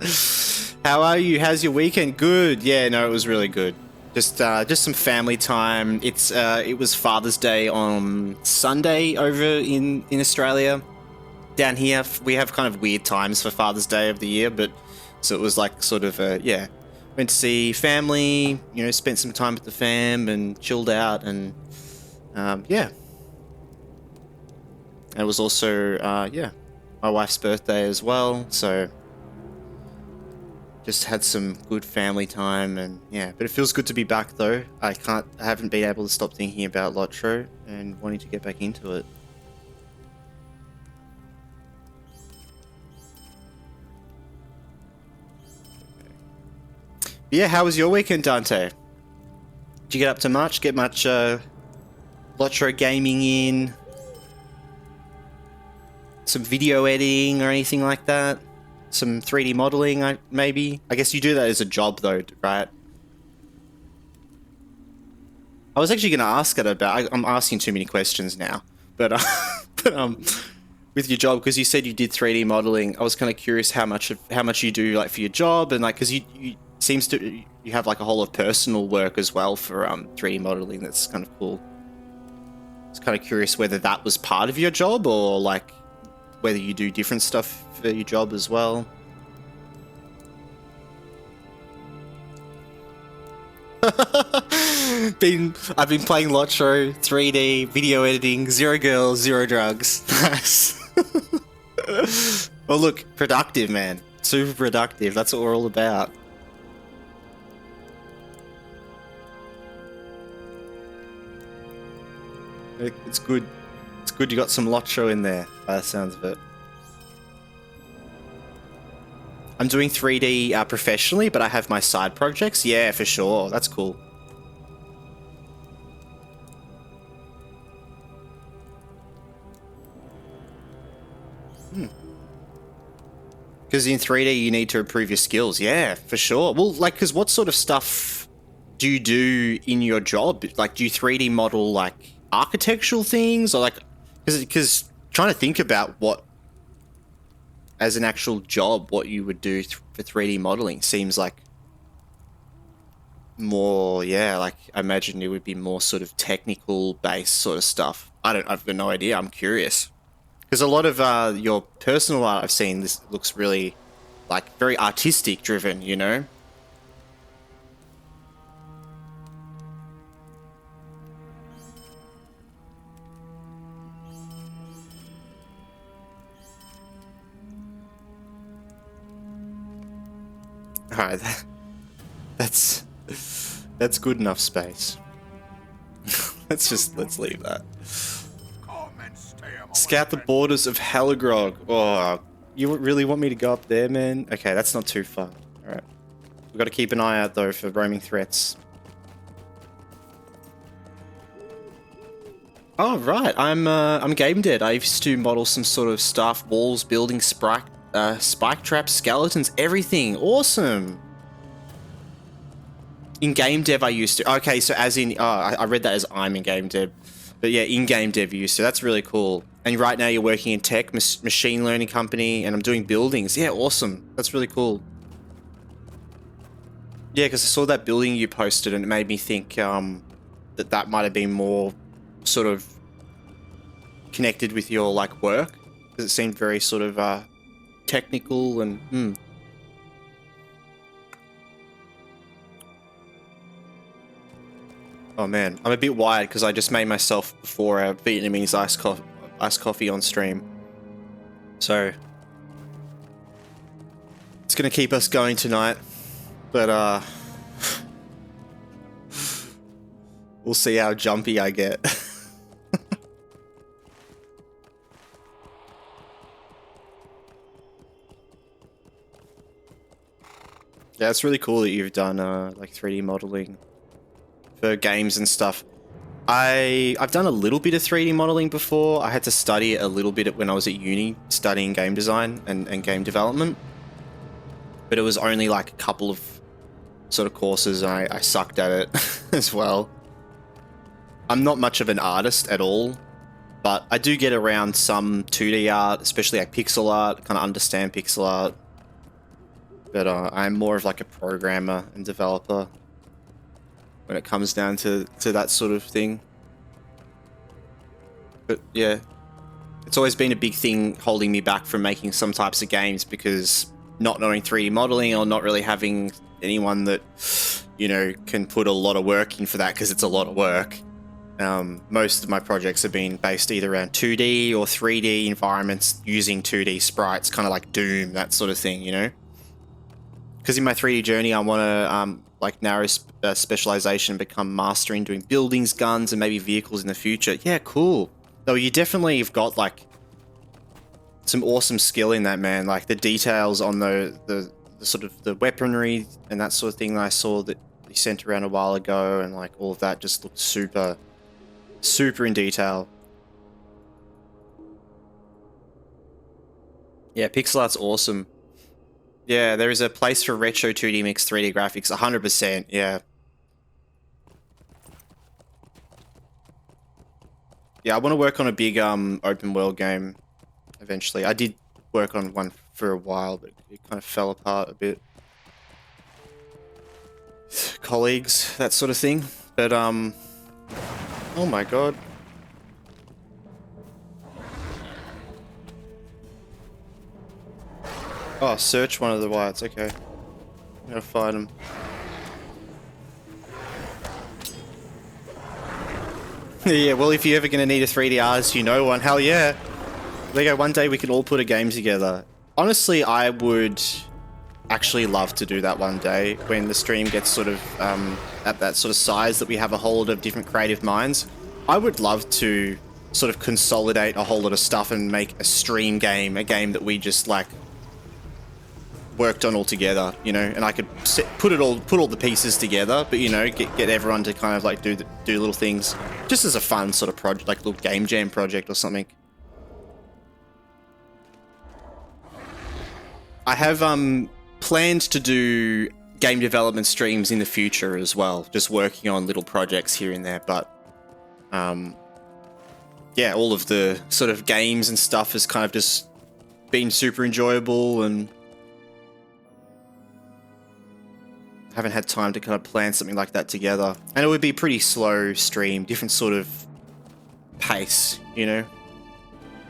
Speaker 1: How are you? How's your weekend? Good. Yeah, no, it was really good. Just some family time. It was Father's Day on Sunday over in Australia. Down here, we have kind of weird times for Father's Day of the year, but so it was like sort of yeah. Went to see family. You know, spent some time with the fam and chilled out, and yeah. And it was also, yeah, my wife's birthday as well, so just had some good family time, and yeah, but it feels good to be back though. I haven't been able to stop thinking about LOTRO and wanting to get back into it. But yeah, how was your weekend, Dante? Did you get up to much? Get much LOTRO gaming in? Some video editing or anything like that? Some 3D modeling, maybe? I guess you do that as a job though, right? I was actually going to ask it about... I'm asking too many questions now. But, with your job, because you said you did 3D modeling, I was kind of curious how much you do like for your job, and like, because you have like a whole of personal work as well for 3D modeling. That's kind of cool. I was kind of curious whether that was part of your job, or like whether you do different stuff for your job as well. I've been playing LOTRO, 3D, video editing, 0 girls, 0 drugs. Nice. Well, look, productive, man. Super productive. That's what we're all about. It's good. It's good you got some LOTRO in there, by the sounds of it. I'm doing 3D professionally, but I have my side projects. Yeah, for sure. That's cool. Because in 3D you need to improve your skills. Yeah, for sure. Well, like, because what sort of stuff do you do in your job? Like, do you 3D model like architectural things, or like, because trying to think about what as an actual job, what you would do for 3D modeling seems like more, yeah, like I imagine it would be more sort of technical based sort of stuff. I've got no idea. I'm curious. Because a lot of your personal art I've seen, this looks really like very artistic driven, you know? Alright, that's good enough space. let's leave that. Scout the borders of Halagrog. Oh, you really want me to go up there, man? Okay, that's not too far. Alright. We've got to keep an eye out, though, for roaming threats. Oh, right. I'm game dead. I used to model some sort of staff walls, building spike traps, skeletons, everything. Awesome. In game dev, I used to. Okay, so as in... Oh, I read that as I'm in game dev. But yeah, in-game dev you used to. That's really cool. And right now you're working in tech, machine learning company, and I'm doing buildings. Yeah, awesome. That's really cool. Yeah, because I saw that building you posted, and it made me think that might have been more sort of connected with your like work, because it seemed very sort of technical and. Oh man, I'm a bit wired because I just made myself before a Vietnamese iced coffee on stream. So it's gonna keep us going tonight, but we'll see how jumpy I get. Yeah, it's really cool that you've done like 3D modeling for games and stuff. I've done a little bit of 3D modeling before. I had to study it a little bit when I was at uni studying game design and game development, but it was only like a couple of sort of courses, and I sucked at it as well. I'm not much of an artist at all, but I do get around some 2D art, especially like pixel art, kind of understand pixel art, but I'm more of like a programmer and developer when it comes down to that sort of thing. But yeah, it's always been a big thing holding me back from making some types of games, because not knowing 3D modeling or not really having anyone that, you know, can put a lot of work in for that, because it's a lot of work. Most of my projects have been based either around 2D or 3D environments using 2D sprites, kind of like Doom, that sort of thing, you know? Because in my 3D journey, I want to like narrow specialization, become master in doing buildings, guns, and maybe vehicles in the future. Yeah, cool. Though you definitely have got like some awesome skill in that, man. Like the details on the sort of the weaponry and that sort of thing that I saw that you sent around a while ago, and like all of that just looked super in detail. Yeah, pixel art's awesome. Yeah, there is a place for retro 2D mixed 3D graphics, 100%, yeah. Yeah, I want to work on a big open world game eventually. I did work on one for a while, but it kind of fell apart a bit. Colleagues, that sort of thing. But oh my god. Oh, search one of the whites, okay. I'm gonna find them. Yeah, well, if you're ever gonna need a 3D artist, you know one, hell yeah. There you go, one day we can all put a game together. Honestly, I would actually love to do that one day, when the stream gets sort of at that sort of size that we have a whole lot of different creative minds. I would love to sort of consolidate a whole lot of stuff and make a stream game, a game that we just like worked on all together, you know, and I could put all the pieces together, but you know, get everyone to kind of like do little things, just as a fun sort of project, like a little game jam project or something. I have planned to do game development streams in the future as well, just working on little projects here and there, but yeah, all of the sort of games and stuff has kind of just been super enjoyable, and haven't had time to kind of plan something like that together. And it would be a pretty slow stream, different sort of pace, you know?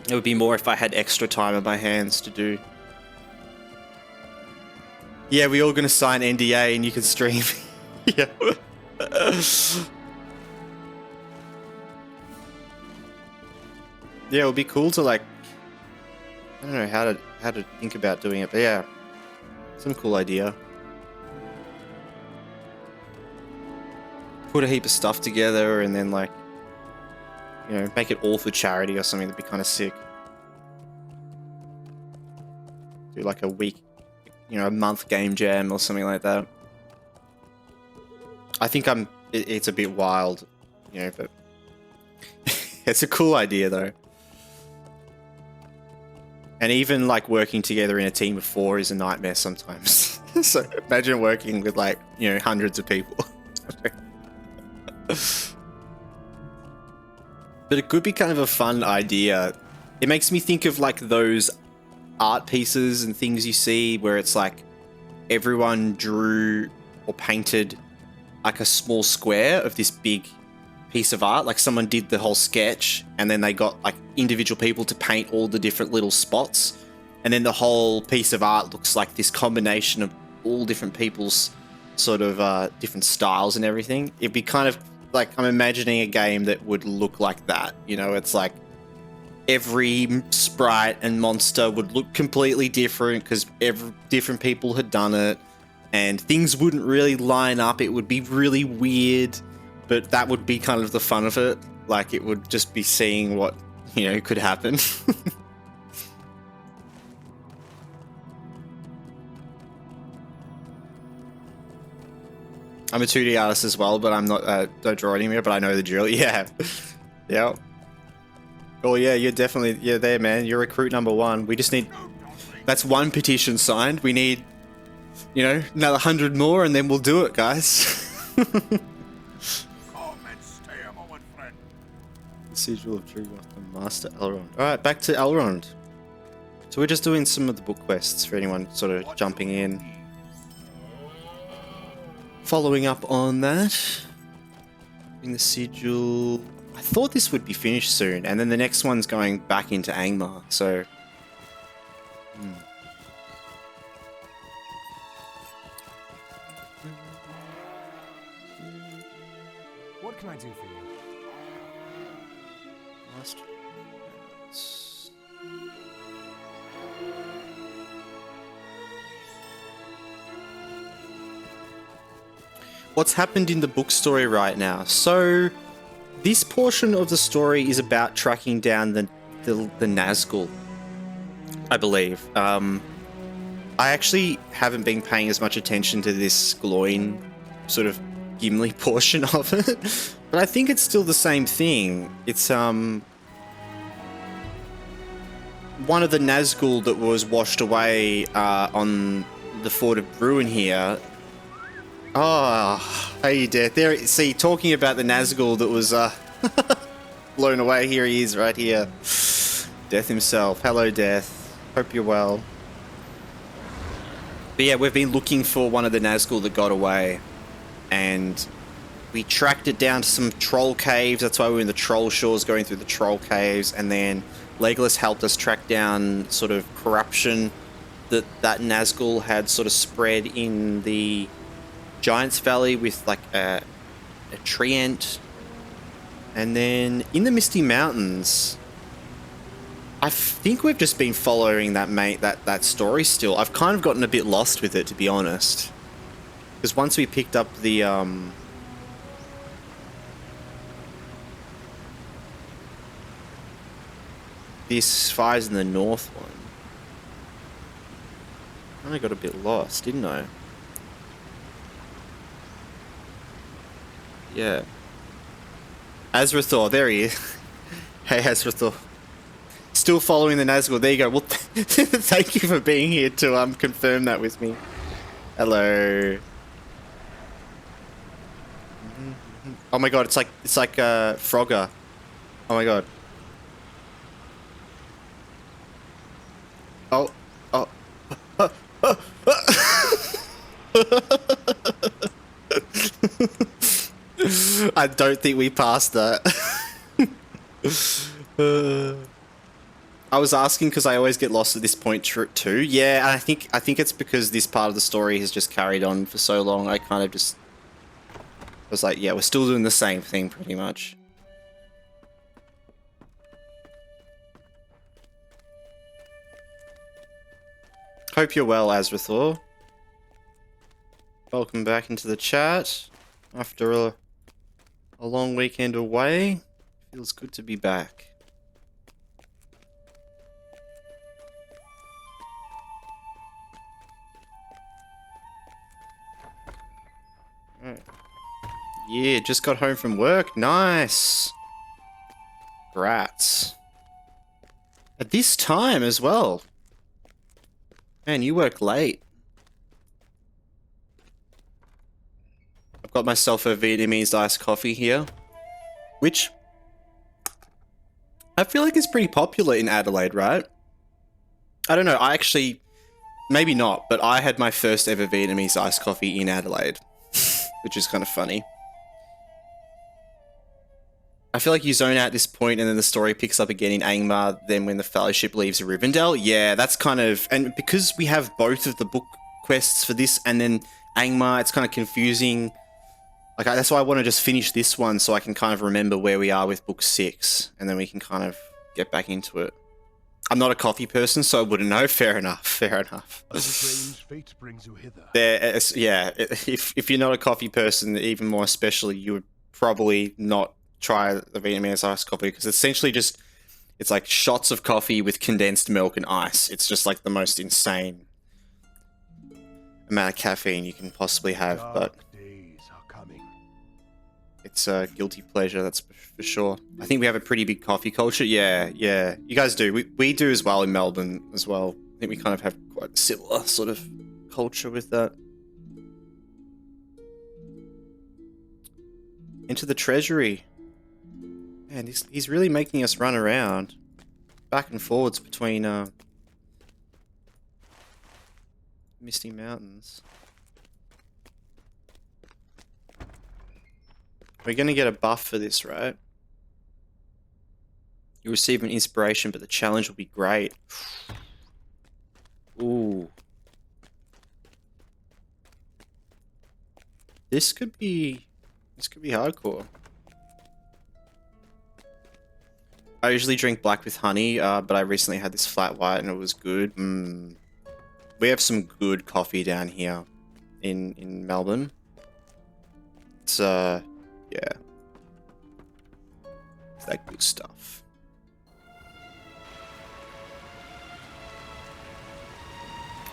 Speaker 1: It would be more if I had extra time on my hands to do. Yeah, we all gonna sign NDA and you can stream. Yeah. Yeah, it would be cool to like, I don't know how to think about doing it, but yeah, some cool idea. Put a heap of stuff together and then like, you know, make it all for charity or something. That'd be kind of sick. Do like a week, you know, a month game jam or something like that. I think it's a bit wild, you know, but it's a cool idea though. And even like working together in a team of 4 is a nightmare sometimes. So imagine working with like, you know, hundreds of people. But it could be kind of a fun idea. It makes me think of like those art pieces and things you see where it's like everyone drew or painted like a small square of this big piece of art. Like someone did the whole sketch and then they got like individual people to paint all the different little spots. And then the whole piece of art looks like this combination of all different people's sort of different styles and everything. It'd be kind of like, I'm imagining a game that would look like that. You know, it's like every sprite and monster would look completely different because different people had done it, and things wouldn't really line up. It would be really weird, but that would be kind of the fun of it. Like it would just be seeing what, you know, could happen. I'm a 2D artist as well, but I'm not, don't draw anymore, but I know the drill. Yeah. Yeah. Oh yeah, you're definitely, you're there, man. You're recruit number 1. We just need, that's 1 petition signed. We need, you know, another 100 more and then we'll do it, guys.
Speaker 2: Come and stay a moment, friend.
Speaker 1: The Sigil of True Master Elrond. Alright, back to Elrond. So we're just doing some of the book quests for anyone sort of jumping in. Following up on that, in the Sigil, I thought this would be finished soon, and then the next one's going back into Angmar, so...
Speaker 4: What can I do for you?
Speaker 1: Last... What's happened in the book story right now? So, this portion of the story is about tracking down the Nazgûl, I believe. I actually haven't been paying as much attention to this Gloin sort of Gimli portion of it, but I think it's still the same thing. It's one of the Nazgûl that was washed away on the Fort of Bruin here. Oh, hey Death. There, see, talking about the Nazgûl that was blown away. Here he is, right here. Death himself. Hello, Death. Hope you're well. But yeah, we've been looking for one of the Nazgûl that got away, and we tracked it down to some troll caves. That's why we were in the troll shores, going through the troll caves, and then Legolas helped us track down sort of corruption that Nazgûl had sort of spread in the Giants Valley with like a treant, and then in the Misty Mountains, I think we've just been following that story still. I've kind of gotten a bit lost with it, to be honest, because once we picked up the this Fires in the North one, I got a bit lost, didn't I? Yeah. Azrathor, there he is. Hey, Azrathor. Still following the Nazgûl. There you go. Well, thank you for being here to confirm that with me. Hello. Oh my god, it's like Frogger. Oh my god. Oh. Oh. I don't think we passed that. I was asking because I always get lost at this point too. Yeah, I think it's because this part of the story has just carried on for so long. I kind of just was like, yeah, we're still doing the same thing pretty much. Hope you're well, Azrathor. Welcome back into the chat after a long weekend away. Feels good to be back. Right. Yeah, just got home from work. Nice. Grats. At this time as well. Man, you work late. I've got myself a Vietnamese iced coffee here, which I feel like is pretty popular in Adelaide, right? I don't know, I actually, maybe not, but I had my first ever Vietnamese iced coffee in Adelaide, which is kind of funny. I feel like you zone out at this point and then the story picks up again in Angmar, then when the Fellowship leaves Rivendell. Yeah, that's kind of... And because we have both of the book quests for this and then Angmar, it's kind of confusing. Like, that's why I want to just finish this one so I can kind of remember where we are with book 6 and then we can kind of get back into it. I'm not a coffee person, so I wouldn't know. Fair enough, fair enough.
Speaker 5: A strange fate brings you hither.
Speaker 1: Yeah, if you're not a coffee person, even more especially, you would probably not try the Vietnamese iced coffee because essentially just it's like shots of coffee with condensed milk and ice. It's just like the most insane amount of caffeine you can possibly have, but
Speaker 5: days are coming.
Speaker 1: it's a guilty pleasure, that's for sure. I think we have a pretty big coffee culture. Yeah, you guys do. We do as well in Melbourne as well. I think we kind of have quite a similar sort of culture with that. Into the treasury. Man, he's really making us run around. Back and forwards between Misty Mountains. We're going to get a buff for this, right? You receive an inspiration, but the challenge will be great. Ooh. This could be hardcore. I usually drink black with honey, but I recently had this flat white and it was good. We have some good coffee down here in Melbourne. It's yeah. It's that good stuff.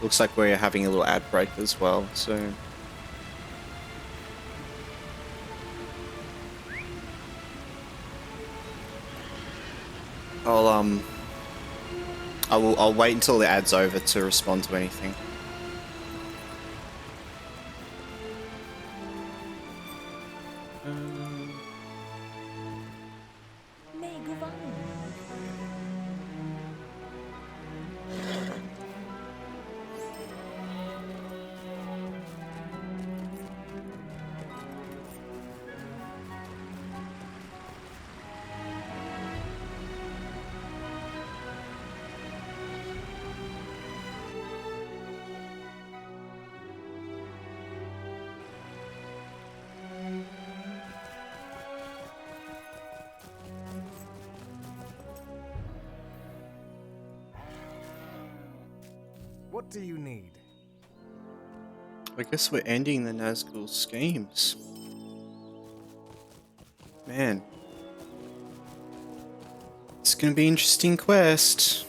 Speaker 1: Looks like we're having a little ad break as well, so I'll wait until the ad's over to respond to anything.
Speaker 4: What do you need?
Speaker 1: I guess we're ending the Nazgûl schemes. Man. It's gonna be an interesting quest.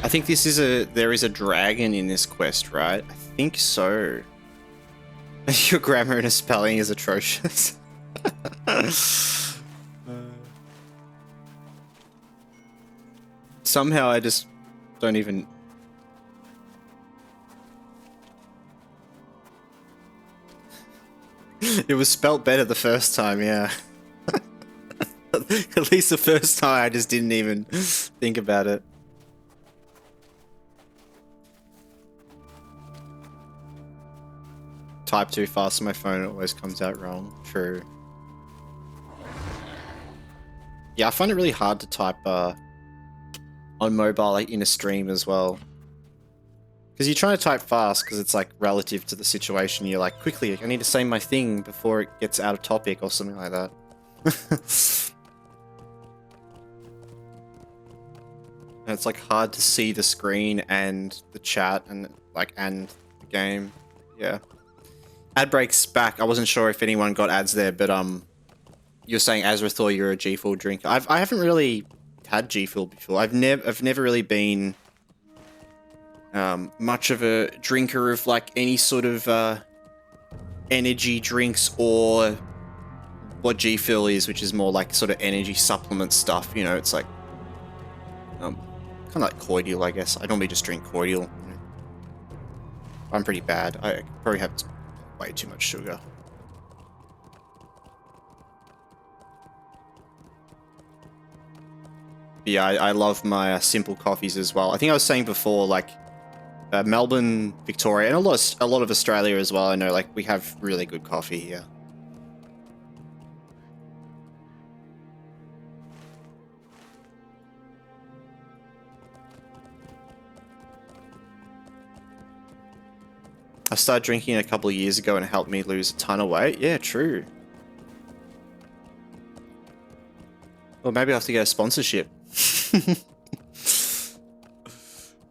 Speaker 1: I think this is there is a dragon in this quest, right? I think so. Your grammar and spelling is atrocious. Somehow I just don't even... It was spelt better the first time, yeah. At least the first time I just didn't even think about it. Type too fast on my phone, it always comes out wrong. True. Yeah, I find it really hard to type on mobile, like in a stream as well. Because you're trying to type fast because it's like relative to the situation. You're like, quickly, I need to say my thing before it gets out of topic or something like that. And it's like hard to see the screen and the chat and the game. Yeah. Ad breaks back. I wasn't sure if anyone got ads there, but you're saying Azrathor, you're a G Fuel drinker. I haven't really had G Fuel before. I've never really been much of a drinker of like any sort of energy drinks or what G Fuel is, which is more like sort of energy supplement stuff. You know, it's like kind of like cordial, I guess. I normally just drink cordial. I'm pretty bad. I probably have way too much sugar. But yeah, I love my simple coffees as well. I think I was saying before, like Melbourne, Victoria, and a lot of Australia as well. I know, like we have really good coffee here. I started drinking a couple of years ago and it helped me lose a ton of weight. Yeah, true. Well, maybe I have to get a sponsorship.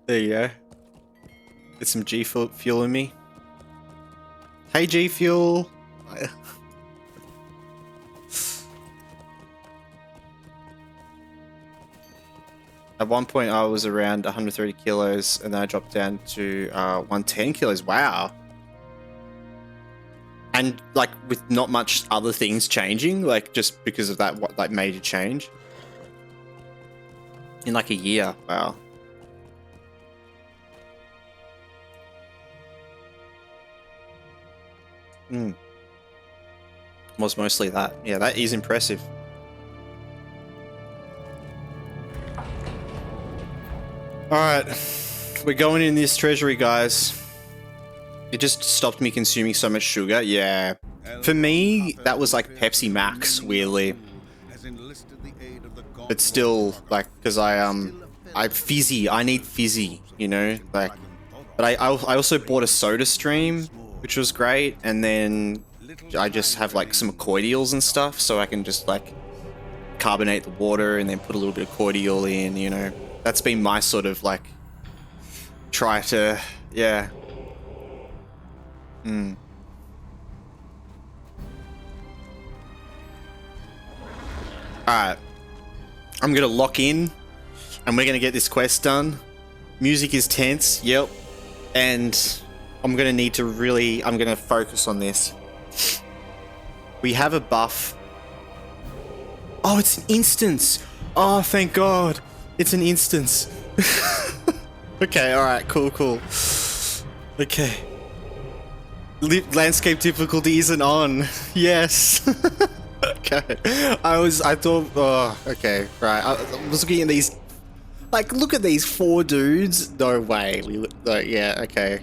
Speaker 1: There you go. Get some G Fuel in me. Hey, G Fuel. At one point, I was around 130 kilos, and then I dropped down to 110 kilos. Wow. And, like, with not much other things changing, like, just because of that, what, like, major change. In, like, a year. Wow. Was mostly that. Yeah, that is impressive. Alright, we're going in this treasury, guys. It just stopped me consuming so much sugar, yeah. For me, that was like Pepsi Max, weirdly. But still, like, because I'm fizzy, I need fizzy, you know? Like, but I also bought a Soda Stream, which was great, and then I just have like some cordials and stuff, so I can just like carbonate the water and then put a little bit of cordial in, you know? That's been my sort of like try to, yeah. Alright. I'm gonna lock in and we're gonna get this quest done. Music is tense, yep. And I'm gonna need to really, I'm gonna focus on this. We have a buff. Oh, it's an instance. Oh, thank God. It's an instance. Okay, alright, cool. Okay. Landscape difficulty isn't on. Yes. Okay. I thought, oh, okay, right. I was looking at these, like, look at these 4 dudes. No way. Yeah, okay.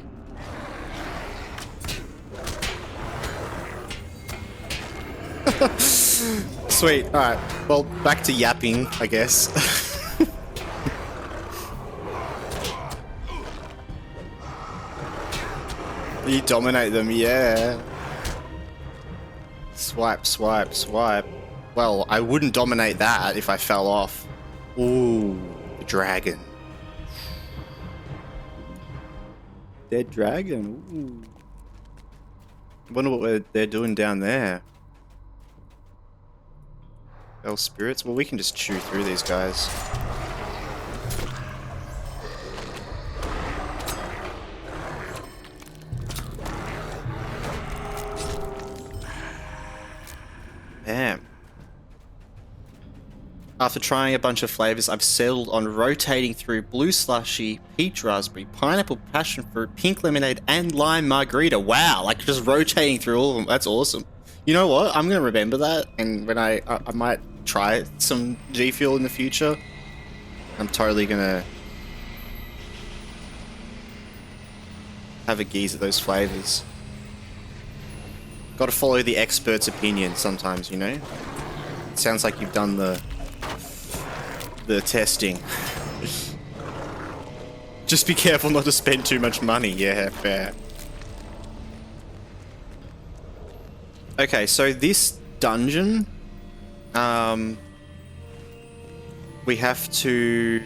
Speaker 1: Sweet, alright. Well, back to yapping, I guess. You dominate them, yeah. Swipe. Well, I wouldn't dominate that if I fell off. Ooh, the dragon. Dead dragon, ooh. I wonder what they're doing down there. Spirits? Well, we can just chew through these guys. Damn. After trying a bunch of flavors, I've settled on rotating through blue slushy, peach raspberry, pineapple passion fruit, pink lemonade, and lime margarita. Wow, like just rotating through all of them. That's awesome. You know what? I'm gonna remember that, and when I might try some G Fuel in the future. I'm totally gonna have a geeze at those flavors. Got to follow the expert's opinion sometimes, you know. It sounds like you've done the testing. Just be careful not to spend too much money. Yeah, fair. Okay, so this dungeon, we have to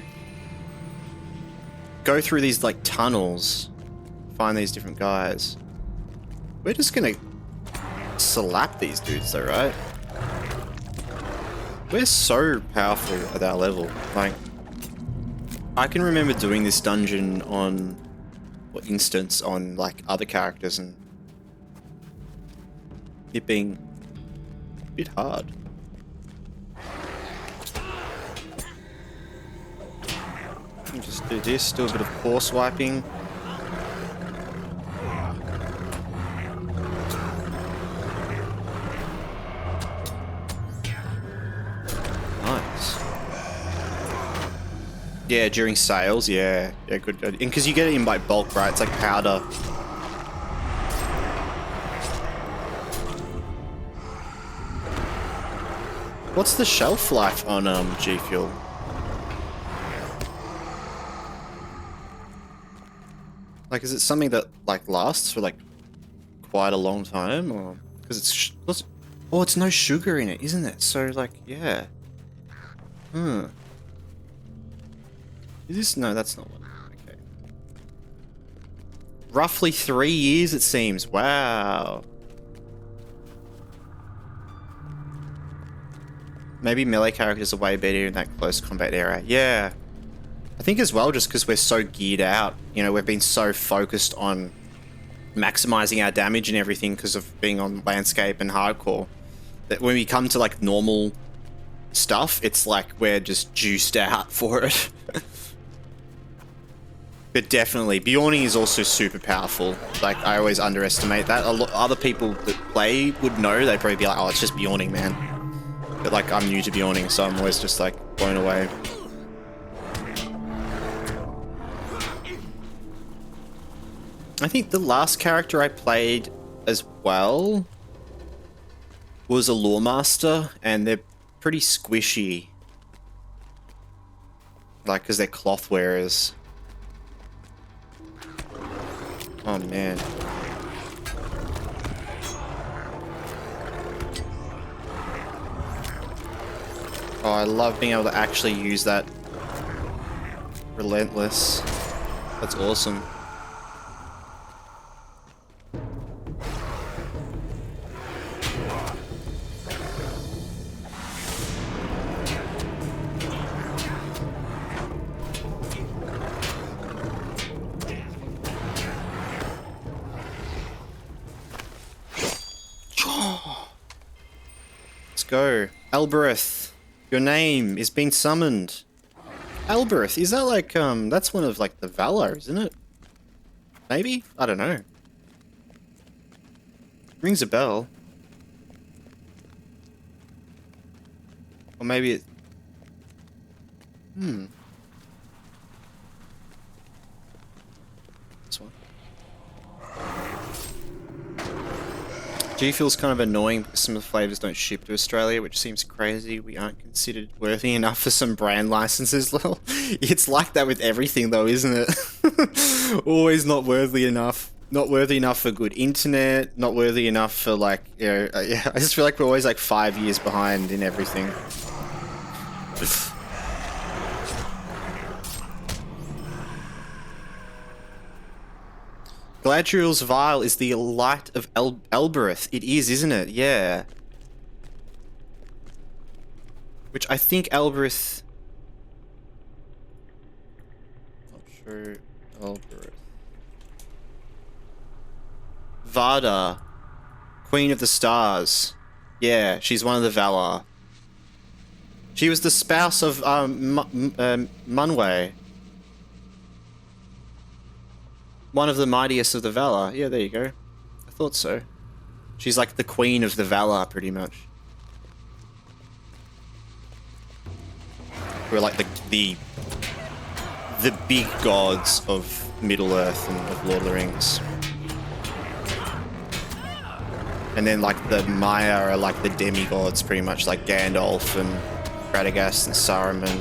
Speaker 1: go through these like tunnels, find these different guys. We're just gonna slap these dudes though, right? We're so powerful at our level. Like, I can remember doing this dungeon on, or instance on like other characters and it being a bit hard. Just do this, do a bit of force wiping. Nice. Yeah, during sales, yeah, good. And because you get it in by bulk, right? It's like powder. What's the shelf life on G Fuel? Like, is it something that like lasts for like quite a long time, or because it's oh, it's no sugar in it, isn't it? So like, yeah. Is this? No, that's not one. Okay. Roughly 3 years, it seems. Wow. Maybe melee characters are way better in that close combat area. Yeah. I think as well, just because we're so geared out, you know, we've been so focused on maximizing our damage and everything because of being on landscape and hardcore, that when we come to like normal stuff, it's like we're just juiced out for it. But definitely, Bjorning is also super powerful. Like, I always underestimate that. Other people that play would know. They'd probably be like, oh, it's just Bjorning, man. But like, I'm new to Bjorning, so I'm always just like blown away. I think the last character I played as well was a Lawmaster, and they're pretty squishy. Like, because they're cloth wearers. Oh, man. Oh, I love being able to actually use that Relentless. That's awesome. Let's go. Albereth, your name is being summoned. Albereth, is that like, that's one of like the Valar, isn't it? Maybe? I don't know. Rings a bell. Or maybe it... This one. G Fuel's kind of annoying because some of the flavors don't ship to Australia, which seems crazy. We aren't considered worthy enough for some brand licenses. Well, it's like that with everything though, isn't it? Always not worthy enough. Not worthy enough for good internet, not worthy enough for like, you know, yeah, I just feel like we're always like 5 years behind in everything. Galadriel's vial is the light of Elbereth. It is, isn't it? Yeah. Which I think Elbereth... Not sure. Elbereth. Vada. Queen of the Stars. Yeah, she's one of the Valar. She was the spouse of Munwë. One of the mightiest of the Valar. Yeah, there you go. I thought so. She's like the queen of the Valar, pretty much. We're like the big gods of Middle-earth and of Lord of the Rings. And then like the Maya are like the demigods, pretty much, like Gandalf and Radagast and Saruman.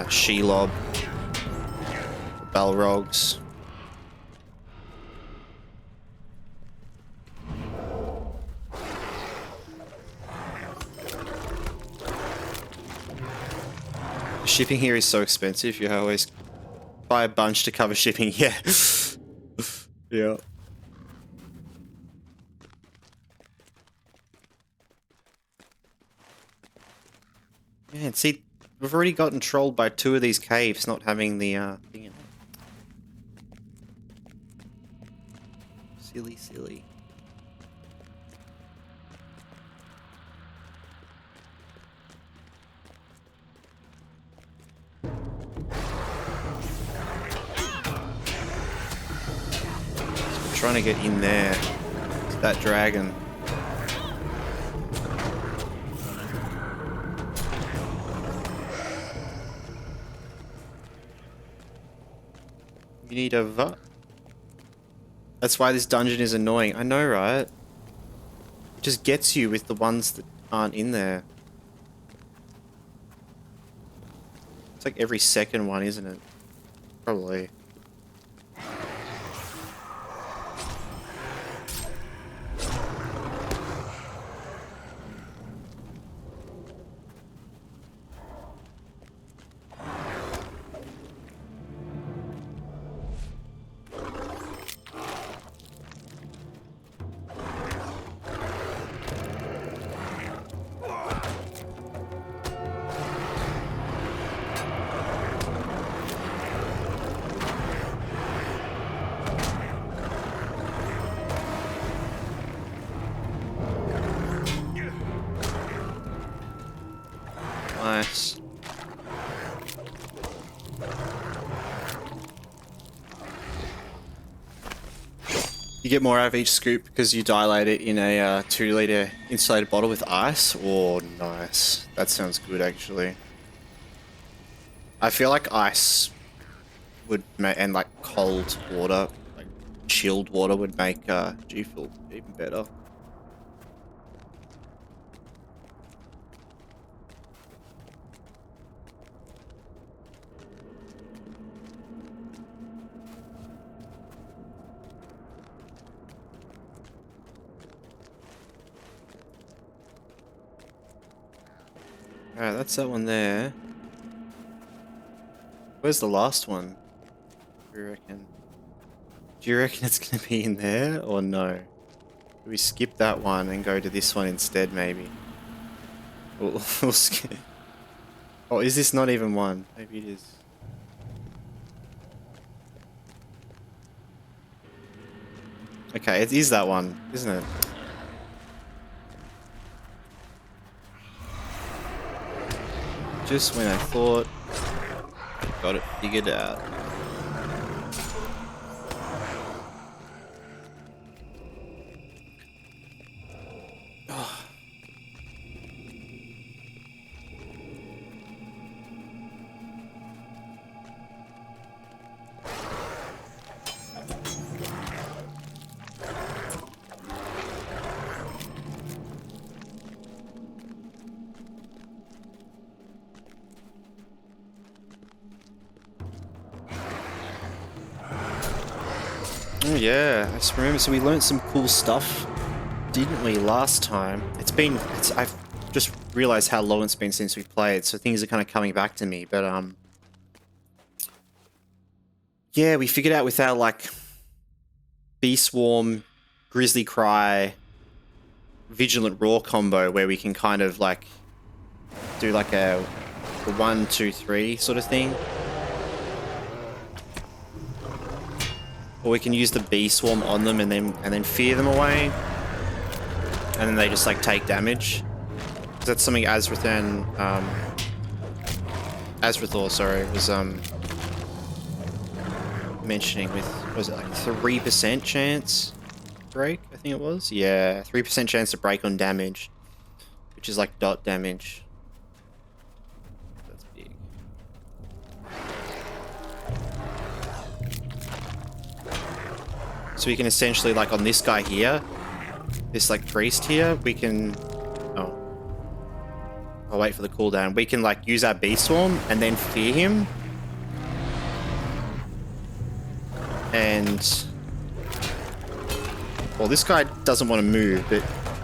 Speaker 1: Shelob. Balrogs. Shipping here is so expensive. You always buy a bunch to cover shipping. Yeah. Yeah. Man, see, we've already gotten trolled by 2 of these caves not having the thing in it. Silly, silly. Trying to get in there to that dragon. You need a vat. That's why this dungeon is annoying. I know, right? It just gets you with the ones that aren't in there. It's like every second one, isn't it? Probably. Nice. You get more out of each scoop because you dilate it in a 2-liter insulated bottle with ice. Oh, nice. That sounds good, actually. I feel like ice would make, and like cold water, like chilled water, would make G Fuel even better. Alright, that's that one there. Where's the last one? Do you reckon? Do you reckon it's gonna be in there or no? Do we skip that one and go to this one instead, maybe? We'll skip. Oh, is this not even one? Maybe it is. Okay, it is that one, isn't it? Just when I thought I got it figured out. Oh. Oh yeah, I just remember, so we learnt some cool stuff, didn't we, last time? I've just realised how long it's been since we played, so things are kind of coming back to me, but yeah, we figured out with our, like, Bee Swarm, Grizzly Cry, Vigilant Roar combo, where we can kind of, like, do like a 1, 2, 3 sort of thing. Or we can use the Bee Swarm on them and then fear them away. and then they just like take damage. That's something Azrathor, sorry, was mentioning with, was it like 3% chance break? I think it was. Yeah, 3% chance to break on damage, which is like dot damage. That's big. So we can essentially, like on this guy here, this like priest here, we can, oh, I'll wait for the cooldown. We can like use our Bee Swarm and then fear him. And, well, this guy doesn't want to move, but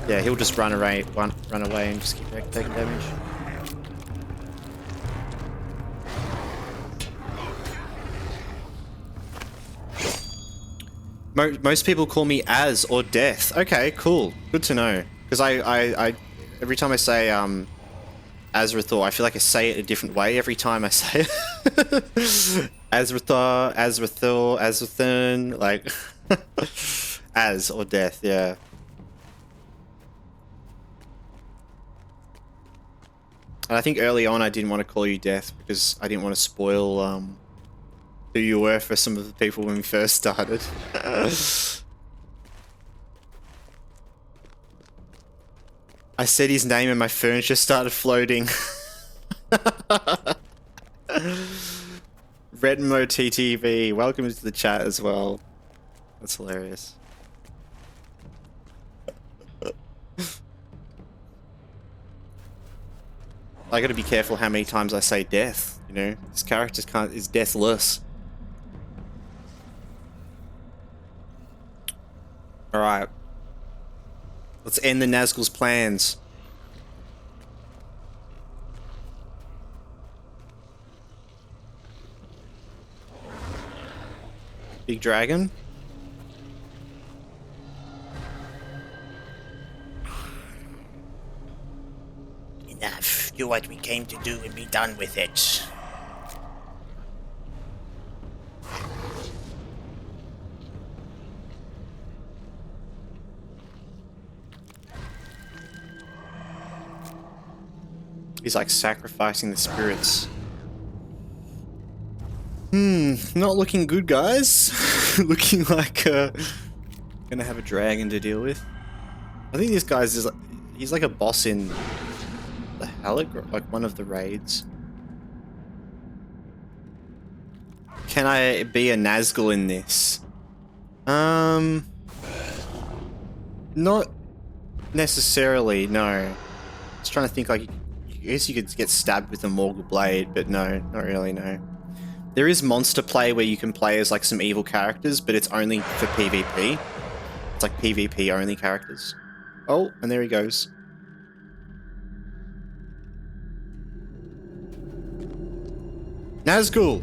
Speaker 1: yeah, he'll just run away and just keep taking damage. Most people call me Az or Death. Okay, cool. Good to know. Because I every time I say Azrathor, I feel like I say it a different way every time I say it. Azrathor, Azrathorn, like Az or Death, yeah. And I think early on I didn't want to call you Death because I didn't want to spoil who you were for some of the people when we first started. I said his name and my furniture started floating. Redmo TTV, welcome to the chat as well. That's hilarious. I gotta be careful how many times I say death, you know? This character is deathless. Alright. Let's end the Nazgûl's plans. Big dragon? Enough. Do what we came to do and be done with it. He's like sacrificing the spirits. Not looking good, guys. Looking like gonna have a dragon to deal with. I think this guy's is like, he's like a boss in the Halleck, like one of the raids. Can I be a Nazgûl in this? Not necessarily, no. Just trying to think, like, I guess you could get stabbed with a Morgul blade, but no, not really, no. There is monster play where you can play as like some evil characters, but it's only for PvP. It's like PvP only characters. Oh, and there he goes. Nazgûl!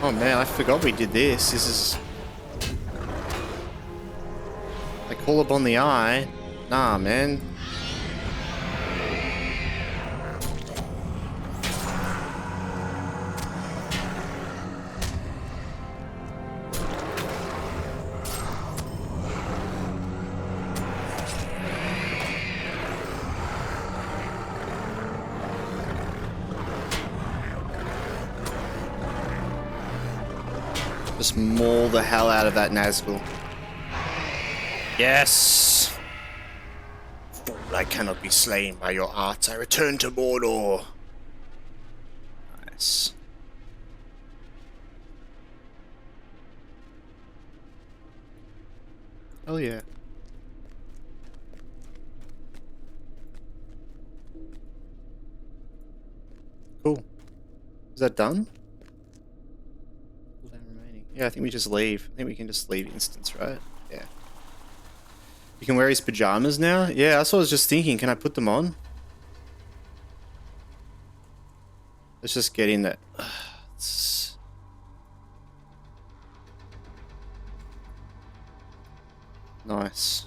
Speaker 1: Oh man, I forgot we did this. This is... I call upon the eye. Nah, man. Just maul the hell out of that Nazgûl. Yes! Fool, I cannot be slain by your arts. I return to Mordor. Nice. Oh yeah. Cool. Is that done? Yeah, I think we just leave. I think we can just leave instance, right? Yeah. You can wear his pajamas now? Yeah, that's what I was just thinking. Can I put them on? Let's just get in there. Nice.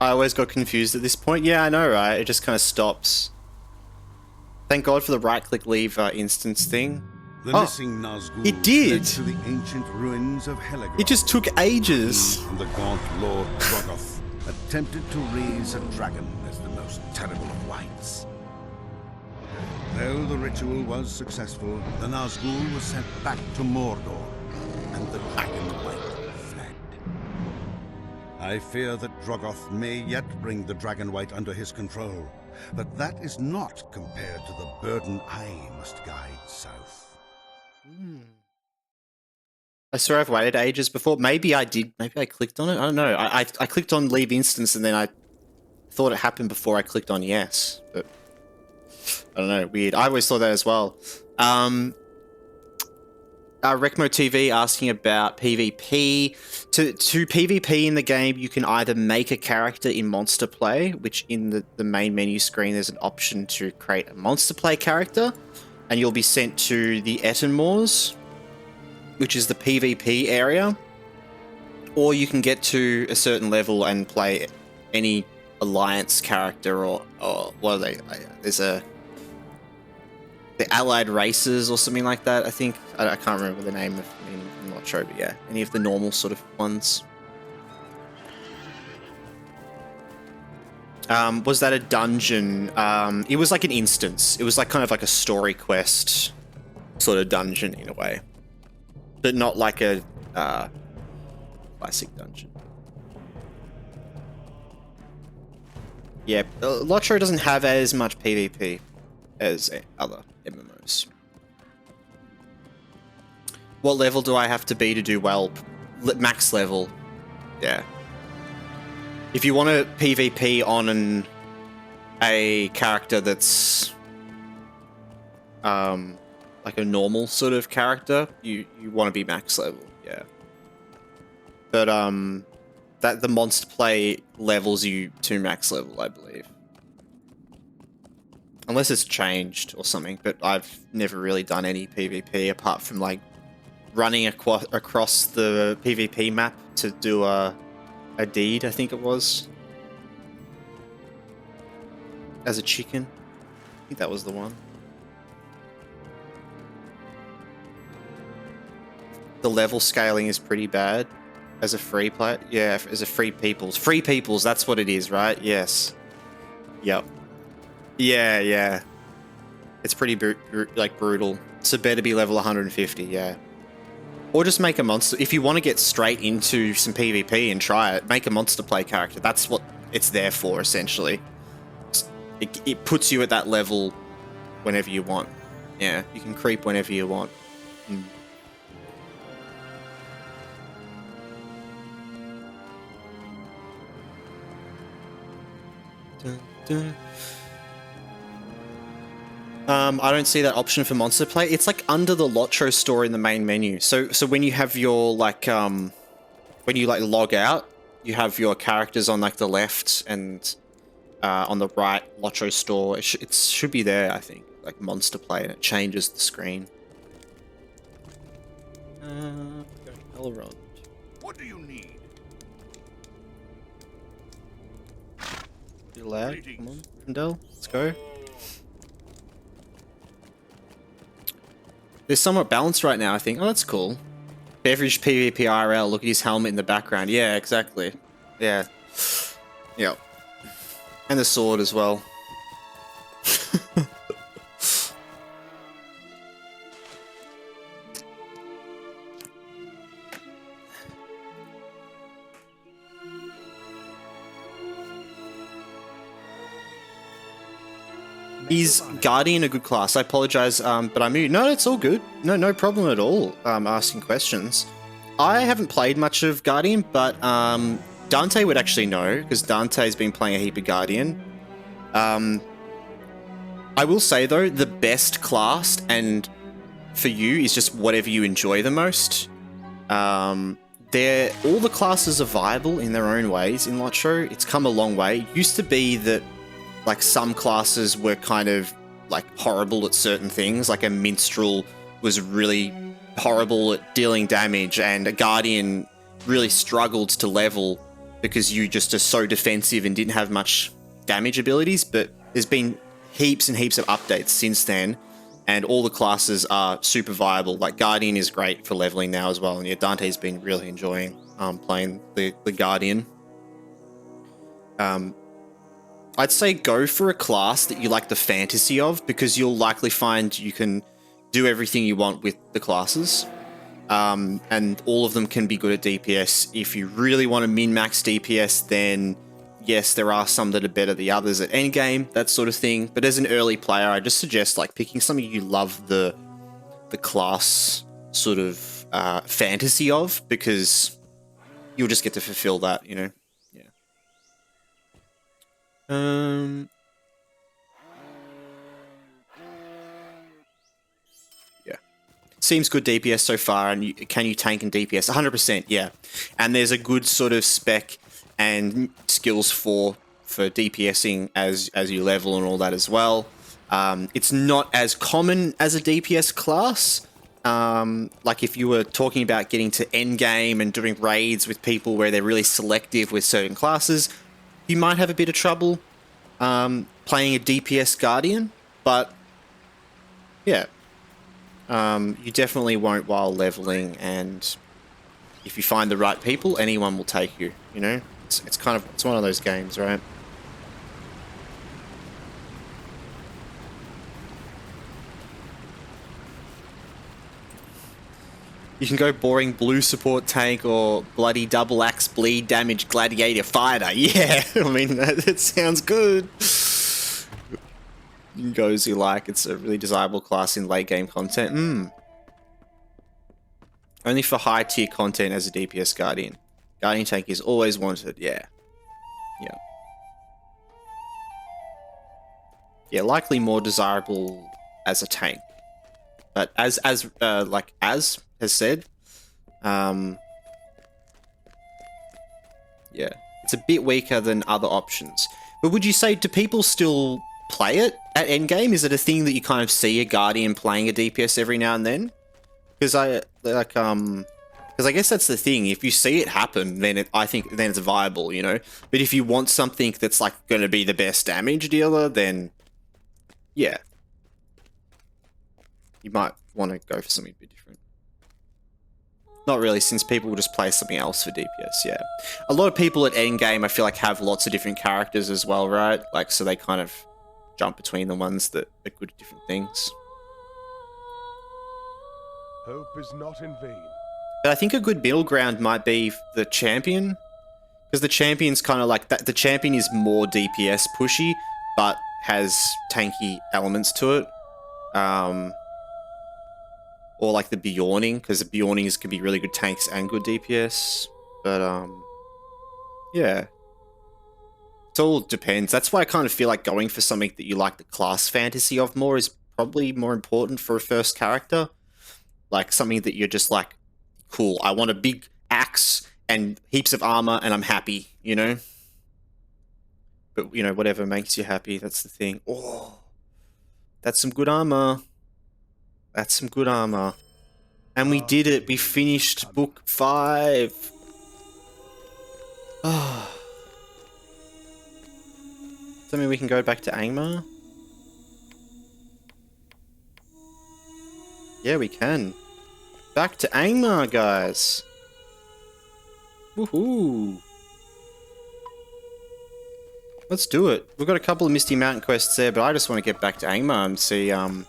Speaker 1: I always got confused at this point. Yeah, I know, right? It just kind of stops. Thank God for the right-click leave instance thing.
Speaker 2: The missing Nazgûl
Speaker 1: it did.
Speaker 2: led to the ancient ruins of Heligrod.
Speaker 1: It just took ages.
Speaker 2: And the gaunt Lord Drogoth attempted to raise a dragon as the most terrible of wights. Though the ritual was successful, the Nazgûl was sent back to Mordor, and the dragon wight fled. I fear that Drogoth may yet bring the dragon wight under his control, but that is not compared to the burden I must guide south.
Speaker 1: I swear I've waited ages before. Maybe I did. Maybe I clicked on it. I don't know. I clicked on leave instance and then I thought it happened before I clicked on yes. But I don't know. Weird. I always thought that as well. Recmo TV asking about PvP. To PvP in the game, you can either make a character in Monster Play, which in the main menu screen there's an option to create a Monster Play character, and you'll be sent to the Etenmoors, which is the PvP area, or you can get to a certain level and play any Alliance character or what are they? There's the Allied Races or something like that, I think. I can't remember the name of them, I'm not sure, but yeah, any of the normal sort of ones. Was that a dungeon? It was like an instance. It was like kind of like a story quest sort of dungeon in a way, but not like a classic dungeon. Yeah, LOTRO doesn't have as much PvP as other MMOs. What level do I have to be to do well? Max level. Yeah. If you want to PvP on a character that's like a normal sort of character, you want to be max level, yeah. But that the Monster Play levels you to max level, I believe. Unless it's changed or something, but I've never really done any PvP apart from like running across the PvP map to do a deed, I think it was. As a chicken. I think that was the one. The level scaling is pretty bad as a free player. Yeah, as a free peoples. Free peoples, that's what it is, right? Yes. Yep. Yeah, yeah. It's pretty brutal. So better be level 150, yeah. Or just make a monster. If you want to get straight into some PvP and try it, make a Monster Play character. That's what it's there for, essentially. It puts you at that level whenever you want. Yeah, you can creep whenever you want. Dun, dun. I don't see that option for Monster Play. It's like under the LOTRO store in the main menu. So when you have your like when you like log out, you have your characters on like the left and on the right LOTRO store. It should be there, I think, like Monster Play, and it changes the screen. Elrond.
Speaker 2: What do you need?
Speaker 1: You lag? Come on, Rivendell, let's go. They're somewhat balanced right now, I think. Oh, that's cool. Beveridge PvP IRL. Look at his helmet in the background. Yeah, exactly. Yeah. Yep. And the sword as well. Is Guardian a good class? I apologize, but I'm muted. No, it's all good. No problem at all. Asking questions. I haven't played much of Guardian, but Dante would actually know, because Dante's been playing a heap of Guardian. I will say, though, the best class, and for you, is just whatever you enjoy the most. All the classes are viable in their own ways in LOTRO. It's come a long way. It used to be that like some classes were kind of like horrible at certain things. Like a minstrel was really horrible at dealing damage, and a guardian really struggled to level because you just are so defensive and didn't have much damage abilities, but there's been heaps and heaps of updates since then, and all the classes are super viable. Like Guardian is great for leveling now as well, and yeah, Dante's been really enjoying playing the Guardian. I'd say go for a class that you like the fantasy of, because you'll likely find you can do everything you want with the classes. And all of them can be good at DPS. If you really want to min-max DPS, then yes, there are some that are better than the others at endgame, that sort of thing. But as an early player, I just suggest like picking something you love the class sort of fantasy of, because you'll just get to fulfill that, you know? Yeah. Seems good DPS so far, and can you tank and DPS? 100%, yeah. And there's a good sort of spec and skills for DPSing as you level and all that as well. It's not as common as a DPS class. Like if you were talking about getting to endgame and doing raids with people where they're really selective with certain classes, you might have a bit of trouble playing a DPS Guardian, but yeah. You definitely won't while leveling, and if you find the right people, anyone will take you, you know? It's kind of, it's one of those games, right? You can go boring blue support tank or bloody double axe bleed damage gladiator fighter. Yeah, I mean, that sounds good. You can go as you like. It's a really desirable class in late game content. Only for high tier content as a DPS Guardian. Guardian tank is always wanted. Yeah. Yeah. Yeah, likely more desirable as a tank. But as has said, yeah, it's a bit weaker than other options. But would you say, do people still play it at endgame? Is it a thing that you kind of see a Guardian playing a DPS every now and then? Because I guess that's the thing. If you see it happen, then I think it's viable, you know. But if you want something that's like going to be the best damage dealer, then yeah, you might want to go for something a bit different. Not really, since people will just play something else for DPS, yeah. A lot of people at endgame, I feel like, have lots of different characters as well, right? Like, so they kind of jump between the ones that are good at different things.
Speaker 5: Hope is not in vain.
Speaker 1: But I think a good middle ground might be the champion, because the champion's kind of like that. The champion is more DPS pushy, but has tanky elements to it. Or like the Bjorning, because the Bjornings can be really good tanks and good DPS. But yeah, it all depends. That's why I kind of feel like going for something that you like the class fantasy of more is probably more important for a first character. Like something that you're just like, cool, I want a big axe and heaps of armor and I'm happy, you know? But, you know, whatever makes you happy, that's the thing. Oh, that's some good armor. That's some good armor. And we did it. We finished book 5. Oh. Does that mean we can go back to Angmar? Yeah, we can. Back to Angmar, guys. Woohoo. Let's do it. We've got a couple of Misty Mountain quests there, but I just want to get back to Angmar and see, yeah.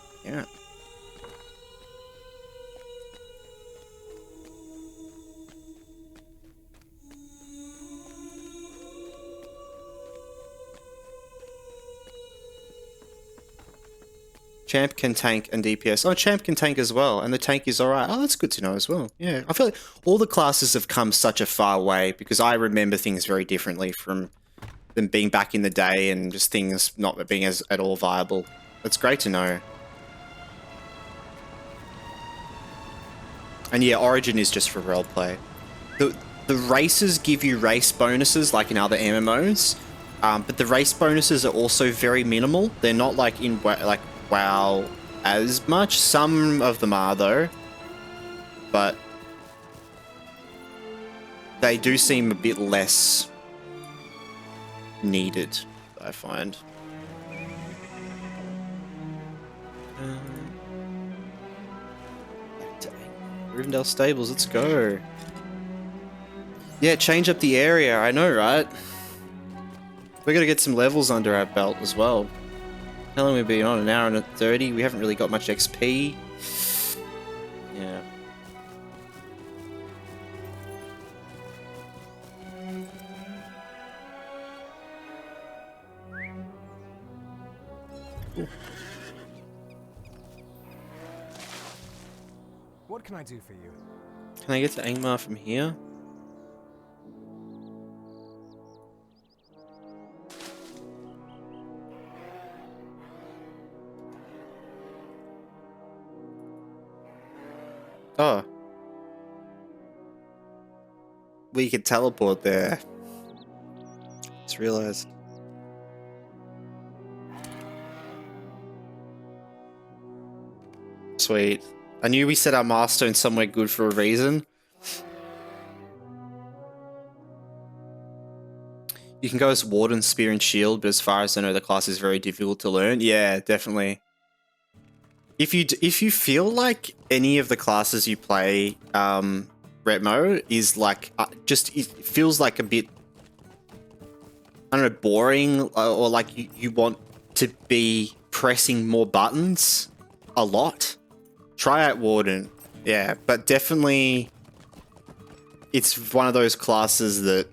Speaker 1: Champ can tank and DPS. Oh, Champ can tank as well, and the tank is alright. Oh, that's good to know as well. Yeah, I feel like all the classes have come such a far way, because I remember things very differently from them being back in the day and just things not being as at all viable. It's great to know. And yeah, Origin is just for roleplay. The races give you race bonuses like in other MMOs, but the race bonuses are also very minimal. They're not like in like WoW as much. Some of them are though, but they do seem a bit less needed, I find. Back to Rivendell Stables, let's go. Yeah, change up the area, I know, right? We're gonna get some levels under our belt as well. How long have we been on? An hour and 30? We haven't really got much XP. Yeah.
Speaker 4: What can I do for you?
Speaker 1: Can I get to Angmar from here? Oh. We could teleport there. Just realized. Sweet. I knew we set our milestone somewhere good for a reason. You can go as Warden, Spear, and Shield, but as far as I know, the class is very difficult to learn. Yeah, definitely. If you feel like any of the classes you play, Retmo, is like, it feels like a bit, I don't know, boring, or like you want to be pressing more buttons a lot, try out Warden. Yeah, but definitely it's one of those classes that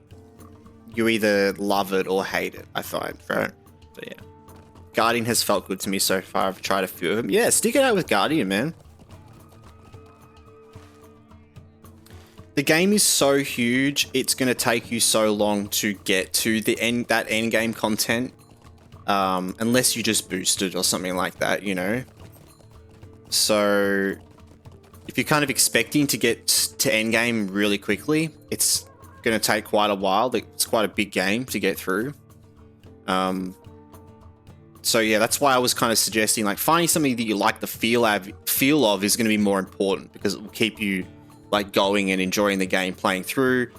Speaker 1: you either love it or hate it, I find, right? So yeah. Guardian has felt good to me so far. I've tried a few of them. Yeah, stick it out with Guardian, man. The game is so huge, it's going to take you so long to get to the that end game content. Unless you just boost it or something like that, you know? So, if you're kind of expecting to get to end game really quickly, it's going to take quite a while. It's quite a big game to get through. So yeah, that's why I was kind of suggesting, like, finding something that you like the feel of is going to be more important, because it will keep you like going and enjoying the game playing through.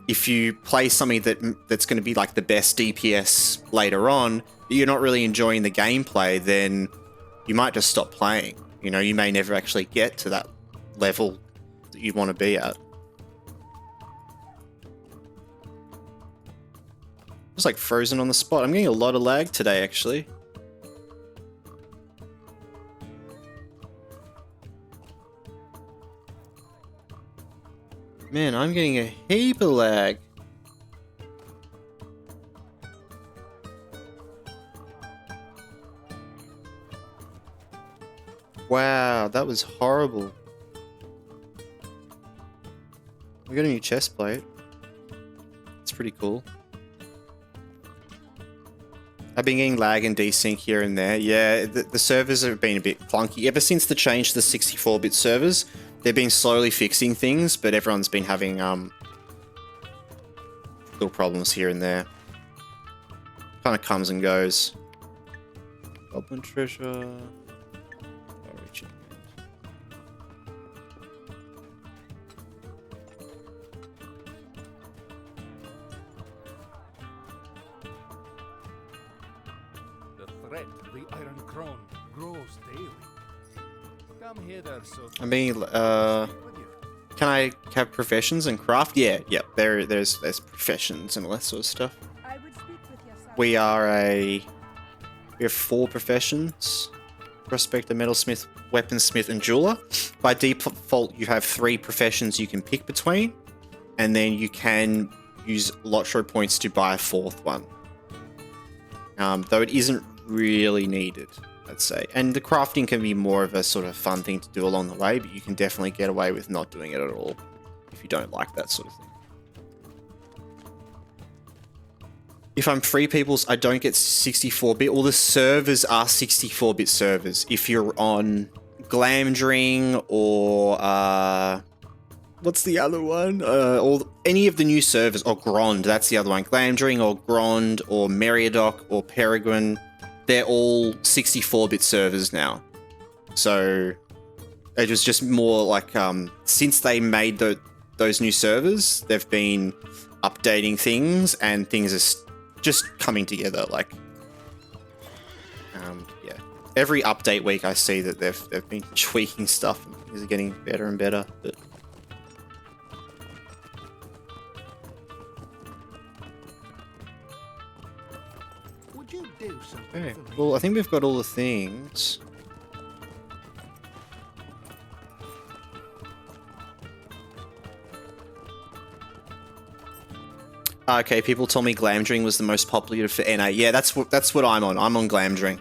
Speaker 1: If you play something that's going to be like the best DPS later on, but you're not really enjoying the gameplay, then you might just stop playing. You know, you may never actually get to that level that you want to be at. It's like frozen on the spot. I'm getting a lot of lag today, actually. Man, I'm getting a heap of lag. Wow, that was horrible. We got a new chest plate. It's pretty cool. I've been getting lag and desync here and there. Yeah, the servers have been a bit clunky. Ever since the change to the 64-bit servers, they've been slowly fixing things, but everyone's been having little problems here and there. Kind of comes and goes. Goblin treasure. Origin.
Speaker 6: The threat of the Iron Crown grows daily. Come hither, so
Speaker 1: I mean, can I have professions and craft? Yeah, there's professions and all that sort of stuff.
Speaker 3: I would speak with yourself.
Speaker 1: We have 4 professions: prospector, metalsmith, weaponsmith, and jeweler. By default, you have 3 professions you can pick between, and then you can use LOTRO points to buy a 4th one. Though it isn't really needed, I'd say. And the crafting can be more of a sort of fun thing to do along the way, but you can definitely get away with not doing it at all if you don't like that sort of thing. If I'm Free Peoples, I don't get 64-bit. All the servers are 64-bit servers. If you're on Glamdring or what's the other one? Or any of the new servers, or Grond, that's the other one. Glamdring or Grond or Meriadoc or Peregrine, they're all 64-bit servers now. So it was just more like since they made those new servers, they've been updating things, and things are just coming together. Like, yeah. Every update week, I see that they've been tweaking stuff and things are getting better and better. But
Speaker 2: Would you do something
Speaker 1: okay.
Speaker 2: for me?
Speaker 1: Well, I think we've got all the things. Okay, people told me Glamdring was the most popular for NA. Yeah, that's what I'm on. I'm on Glamdring.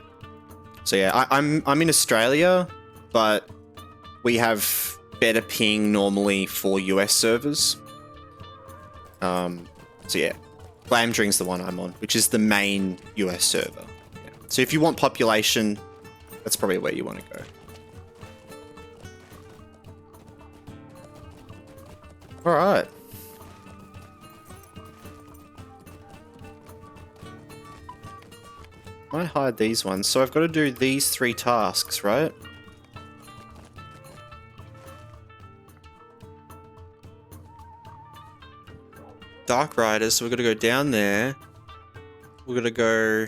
Speaker 1: So yeah, I'm in Australia, but we have better ping normally for US servers. So yeah, Glamdring's the one I'm on, which is the main US server. Yeah. So if you want population, that's probably where you want to go. All right. Might hide these ones. So I've got to do these 3 tasks, right? Dark Riders, so we're going to go down there. We're going to go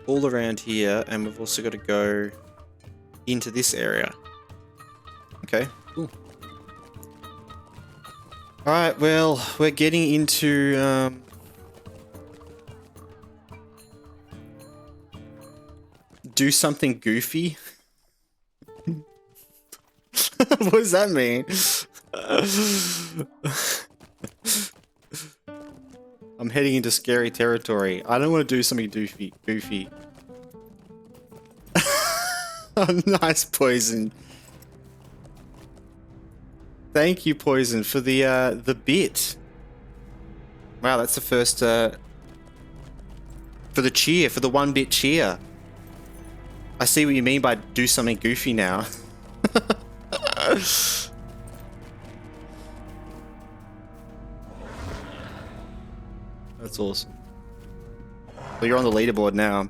Speaker 1: all around here, and we've also got to go into this area. Okay, cool. Alright, well, we're getting into... do something goofy? What does that mean? I'm heading into scary territory. I don't want to do something goofy. Oh, nice, Poison. Thank you, Poison, for the bit. Wow, that's the first for the cheer, for the 1-bit cheer. I see what you mean by do something goofy now. That's awesome. So you're on the leaderboard now.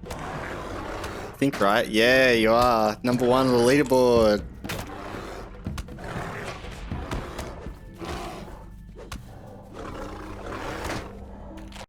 Speaker 1: I think, right? Yeah, you are. #1 on the leaderboard.